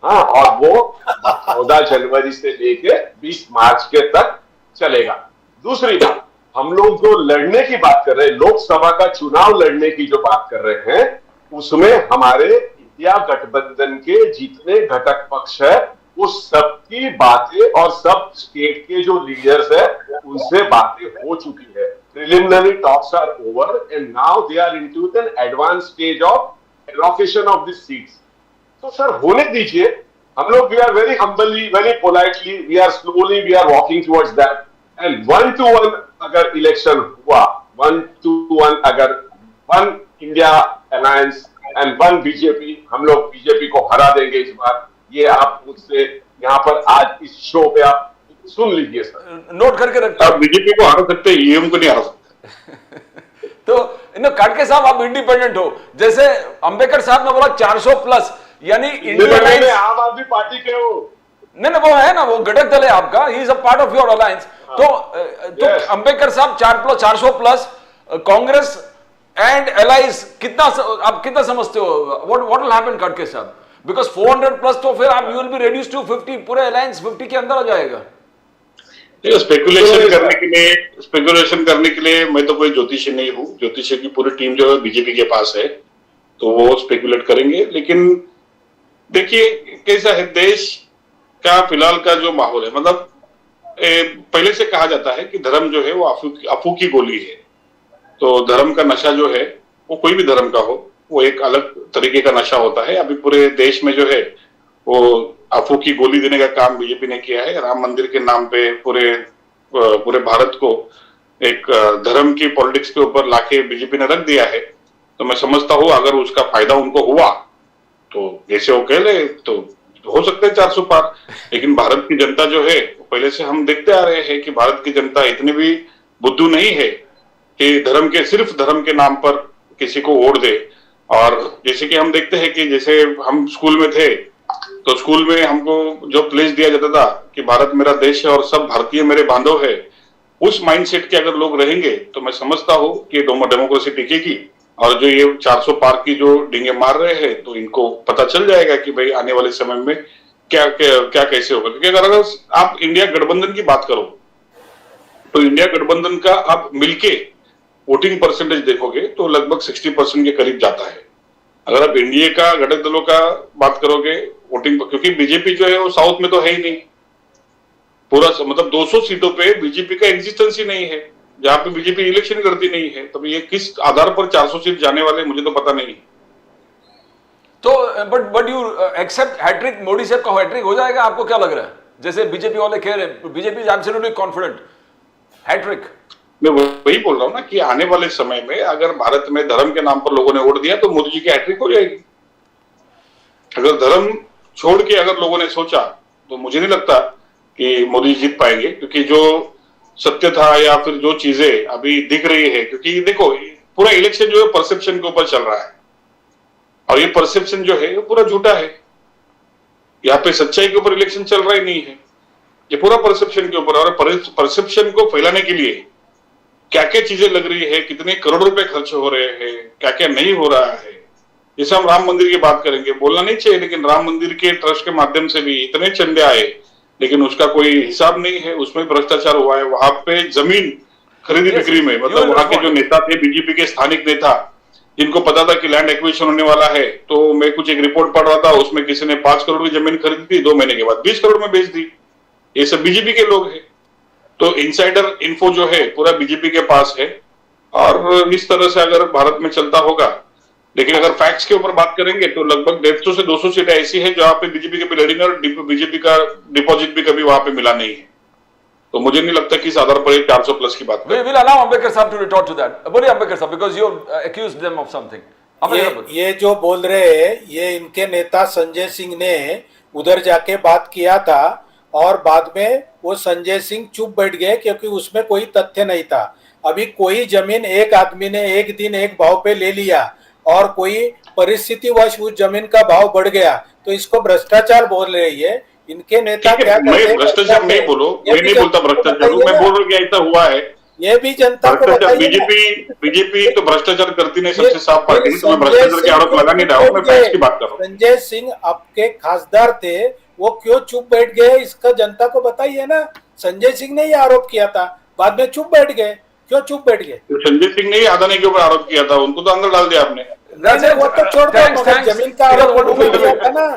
हाँ, और वो 14 जनवरी से लेके 20 मार्च के तक चलेगा। दूसरी बात, हम लोग जो लड़ने की बात कर रहे हैं, लोकसभा का चुनाव लड़ने की जो बात कर रहे हैं, उसमें हमारे इंडिया गठबंधन के जितने घटक पक्ष है, वो सबकी बातें और सब स्टेट के जो लीडर्स है उनसे बातें हो चुकी है। Preliminary talks are over and now they are into an advance stage of allocation of this seats. तो सर होने दीजिए, हम लोग we are very humbly, very politely, we are slowly, we are walking towards that. And 1-1 अगर election हुआ, 1-1 अगर 1 India alliance and 1 BJP, हम लोग बीजेपी को हरा देंगे इस बार। ये आप मुझसे यहाँ पर आज इस शो पे आप सुन लीजिए सर, नोट करके रखते। आप बीजेपी को हरा सकते, ईएम को नहीं हरा सकते। तो काटके साहब आप इंडिपेंडेंट हो, जैसे अंबेडकर साहब ने बोला 400 प्लस, यानी इंडिया आम आदमी पार्टी के हो। नहीं वो है ना, वो घटक दल है आपका, he is a part of your alliance. तो अंबेडकर साहब 400 प्लस कांग्रेस एंड एलाइज, कितना आप कितना समझते हो? व्हाट विल हैपन काटके साहब? बिकॉज 400 प्लस तो फिर आप you will be reduce to 50, पूरे अलायंस 50 के अंदर आ जाएगा। स्पेकुलेशन करने के लिए मैं तो कोई ज्योतिषी नहीं हूँ, ज्योतिषी की पूरी टीम जो है बीजेपी के पास है, तो वो स्पेकुलेट करेंगे। लेकिन देखिए कैसा है देश का फिलहाल का जो माहौल है, मतलब पहले से कहा जाता है कि धर्म जो है वो अफू की गोली है। तो धर्म का नशा जो है वो कोई भी धर्म का हो, वो एक अलग तरीके का नशा होता है। अभी पूरे देश में जो है वो अफू की गोली देने का काम बीजेपी ने किया है। राम मंदिर के नाम पे पूरे भारत को एक धर्म की पॉलिटिक्स के ऊपर लाके बीजेपी ने रख दिया है। तो मैं समझता हूँ अगर उसका फायदा उनको हुआ तो जैसे वो कह ले तो हो सकता है 400 पार। लेकिन भारत की जनता जो है पहले से हम देखते आ रहे हैं कि भारत की जनता इतनी भी बुद्धू नहीं है कि सिर्फ धर्म के नाम पर किसी को वोट दे। और जैसे कि हम देखते हैं कि जैसे हम स्कूल में थे तो स्कूल में हमको जो प्लेज दिया जाता था कि भारत मेरा देश है और सब भारतीय मेरे बांधव है, उस माइंडसेट के अगर लोग रहेंगे तो मैं समझता हूँ कि डेमोक्रेसी टिकेगी। और जो ये 400 पार की जो डिंगे मार रहे हैं तो इनको पता चल जाएगा कि भाई आने वाले समय में क्या कैसे होगा। क्योंकि अगर आप इंडिया गठबंधन की बात करो तो इंडिया गठबंधन का आप मिलके वोटिंग परसेंटेज देखोगे तो लगभग 60% के करीब जाता है। अगर आप एनडीए का घटक दलों का बात करोगे वोटिंग, क्योंकि बीजेपी जो है वो साउथ में तो है ही नहीं, पूरा मतलब 200 सीटों पे बीजेपी का एग्जिस्टेंस ही नहीं है, जहां पे बीजेपी इलेक्शन करती नहीं है। तो ये किस आधार पर 400 सीट जाने वाले मुझे तो पता नहीं। तो but you accept hat-trick, Modi साहब का हैट्रिक हो जाएगा? आपको क्या लग रहा है? जैसे बीजेपी वाले कह रहे हैं, BJP is absolutely confident hat-trick. मैं वही बोल रहा हूँ ना कि आने वाले समय में अगर भारत में धर्म के नाम पर लोगों ने वोट दिया तो मोदी जी की हैट्रिक हो जाएगी। अगर धर्म छोड़ के अगर लोगों ने सोचा तो मुझे नहीं लगता कि मोदी जीत पाएंगे, क्योंकि जो सत्य था या फिर जो चीजें अभी दिख रही है, क्योंकि देखो पूरा इलेक्शन जो है परसेप्शन के ऊपर चल रहा है। और ये परसेप्शन जो है वो पूरा झूठा है। यहाँ पे सच्चाई के ऊपर इलेक्शन चल रहा ही नहीं है, ये पूरा परसेप्शन के ऊपर। और परसेप्शन को फैलाने के लिए क्या क्या चीजें लग रही है, कितने करोड़ रुपए खर्च हो रहे हैं, क्या क्या नहीं हो रहा है। जैसे हम राम मंदिर की बात करेंगे, बोलना नहीं चाहिए, लेकिन राम मंदिर के ट्रस्ट के माध्यम से भी इतने चंदे आए, लेकिन उसका कोई हिसाब नहीं है, उसमें भ्रष्टाचार हुआ है। वहां पे जमीन खरीदी बिक्री में, मतलब वहां के जो नेता थे, बीजेपी के स्थानिक नेता, जिनको पता था कि लैंड एक्विजिशन होने वाला है, तो मैं कुछ एक रिपोर्ट पढ़ रहा था, उसमें किसी ने 5 करोड़ की जमीन खरीदी थी, 2 महीने के बाद 20 करोड़ में बेच दी। ये सब बीजेपी के लोग हैं। तो इनसाइडर इन्फो जो है पूरा बीजेपी के पास है, और इस तरह से अगर भारत में चलता होगा। लेकिन अगर फैक्ट्स के ऊपर बात करेंगे तो लगभग 150 से 200 सीटें ऐसी है जहां पे बीजेपी के लड़ी और बीजेपी का डिपॉजिट भी कभी वहां पे मिला नहीं है। तो मुझे नहीं लगता कि इस आधार पर 400 प्लस की बात We'll allow Ambedkar Sahab to retort to that. बोलिए Ambedkar Sahab, because you accused them of something. ये जो बोल रहे हैं, ये इनके नेता संजय सिंह ने उधर जाके बात किया था, और बाद में वो संजय सिंह चुप बैठ गए क्योंकि उसमें कोई तथ्य नहीं था। अभी कोई जमीन एक आदमी ने एक दिन एक भाव पे ले लिया और कोई परिस्थितिवश उस जमीन का भाव बढ़ गया, तो इसको भ्रष्टाचार बोल रही है। इनके नेता क्या मैं भ्रष्टाचार नहीं बोलो, मैं नहीं बोलता भ्रष्टाचार, मैं बोल रहा हूँ ऐसा हुआ है। ये भी जनता को बीजेपी तो भ्रष्टाचार करती नहीं, सबसे साफ पार्टी। तो मैं भ्रष्टाचार के आरोप लगा नहीं रहा हूँ, मैं फैक्ट्स की बात कर रहा हूँ। संजय सिंह आपके खासदार थे, वो क्यों चुप बैठ गए, इसका जनता को बताइए ना। संजय सिंह ने ये आरोप किया था, बाद में चुप बैठ गए, क्यों चुप बैठ गए? तो संजय सिंह ने ही अदानी के ऊपर आरोप किया था, उनको तो अंदर डाल दिया आपने। वो तो छोड़ दो, जमीन का आरोप किया था ना।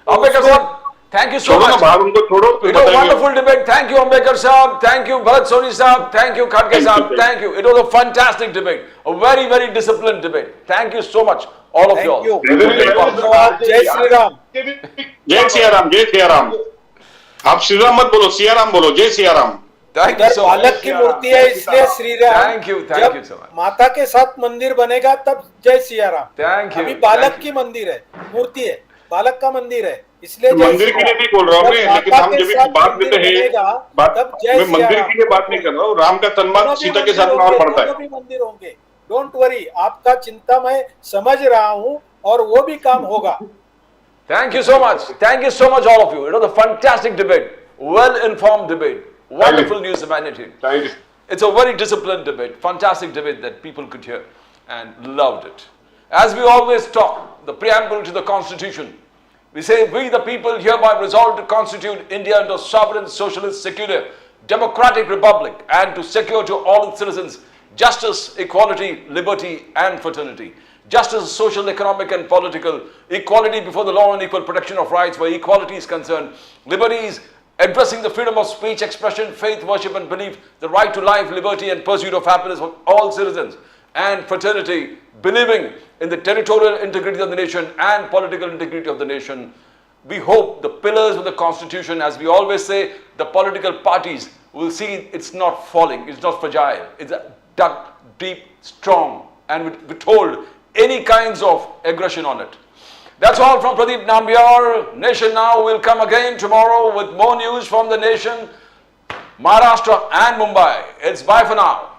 Ambedkar Sahab, thank you so much. उनको छोड़ो, It was a wonderful debate. Thank you, Ambedkar Sahab. Thank you, Bharat Soni Sahab. Thank you, Khadge Sahab. Thank you. It was a fantastic debate. A very, very disciplined debate. Thank you so much, all of you all. जय श्री राम। जय सिया राम, जय सिया राम। आप श्री राम मत बोलो, सिया राम बोलो, जय Siya Ram. Thank you so much. बालक की मूर्ति है इसलिए Shri Ram. Thank you so much. माता के साथ मंदिर बनेगा तब जय सिया राम। Thank you. अभी बालक की मंदिर है, मूर्ति है, बालक का मंदिर है, इसलिए मंदिर के लिए नहीं बोल रहा हूँ मैं, लेकिन हम जब भी बात देते हैं, मैं मंदिर के लिए बात नहीं कर रहा हूँ। राम का तन्मान सीता के साथ और बढ़ता है। मंदिर होंगे, डोंट वरी, आपका चिंता मैं समझ रहा हूँ और वो भी काम होगा। Thank you so much. Thank you so much, all of you. It was a fantastic debate, well-informed debate, wonderful news humanity. Thank you. It's a very disciplined debate, fantastic debate that people could hear and loved it. As we always talk, the preamble to the Constitution, we say, we the people hereby resolve to constitute India into a sovereign, socialist, secular, democratic republic, and to secure to all its citizens justice, equality, liberty, and fraternity. Justice, social, economic, and political, equality before the law and equal protection of rights where equality is concerned, liberties, addressing the freedom of speech, expression, faith, worship, and belief, the right to life, liberty, and pursuit of happiness for all citizens, and fraternity, believing in the territorial integrity of the nation and political integrity of the nation. We hope the pillars of the Constitution, as we always say, the political parties will see it's not falling, it's not fragile, it's dug deep, strong, and withhold any kinds of aggression on it. That's all from Pradeep Nambiar. Nation Now will come again tomorrow with more news from the nation, Maharashtra and Mumbai. It's bye for now.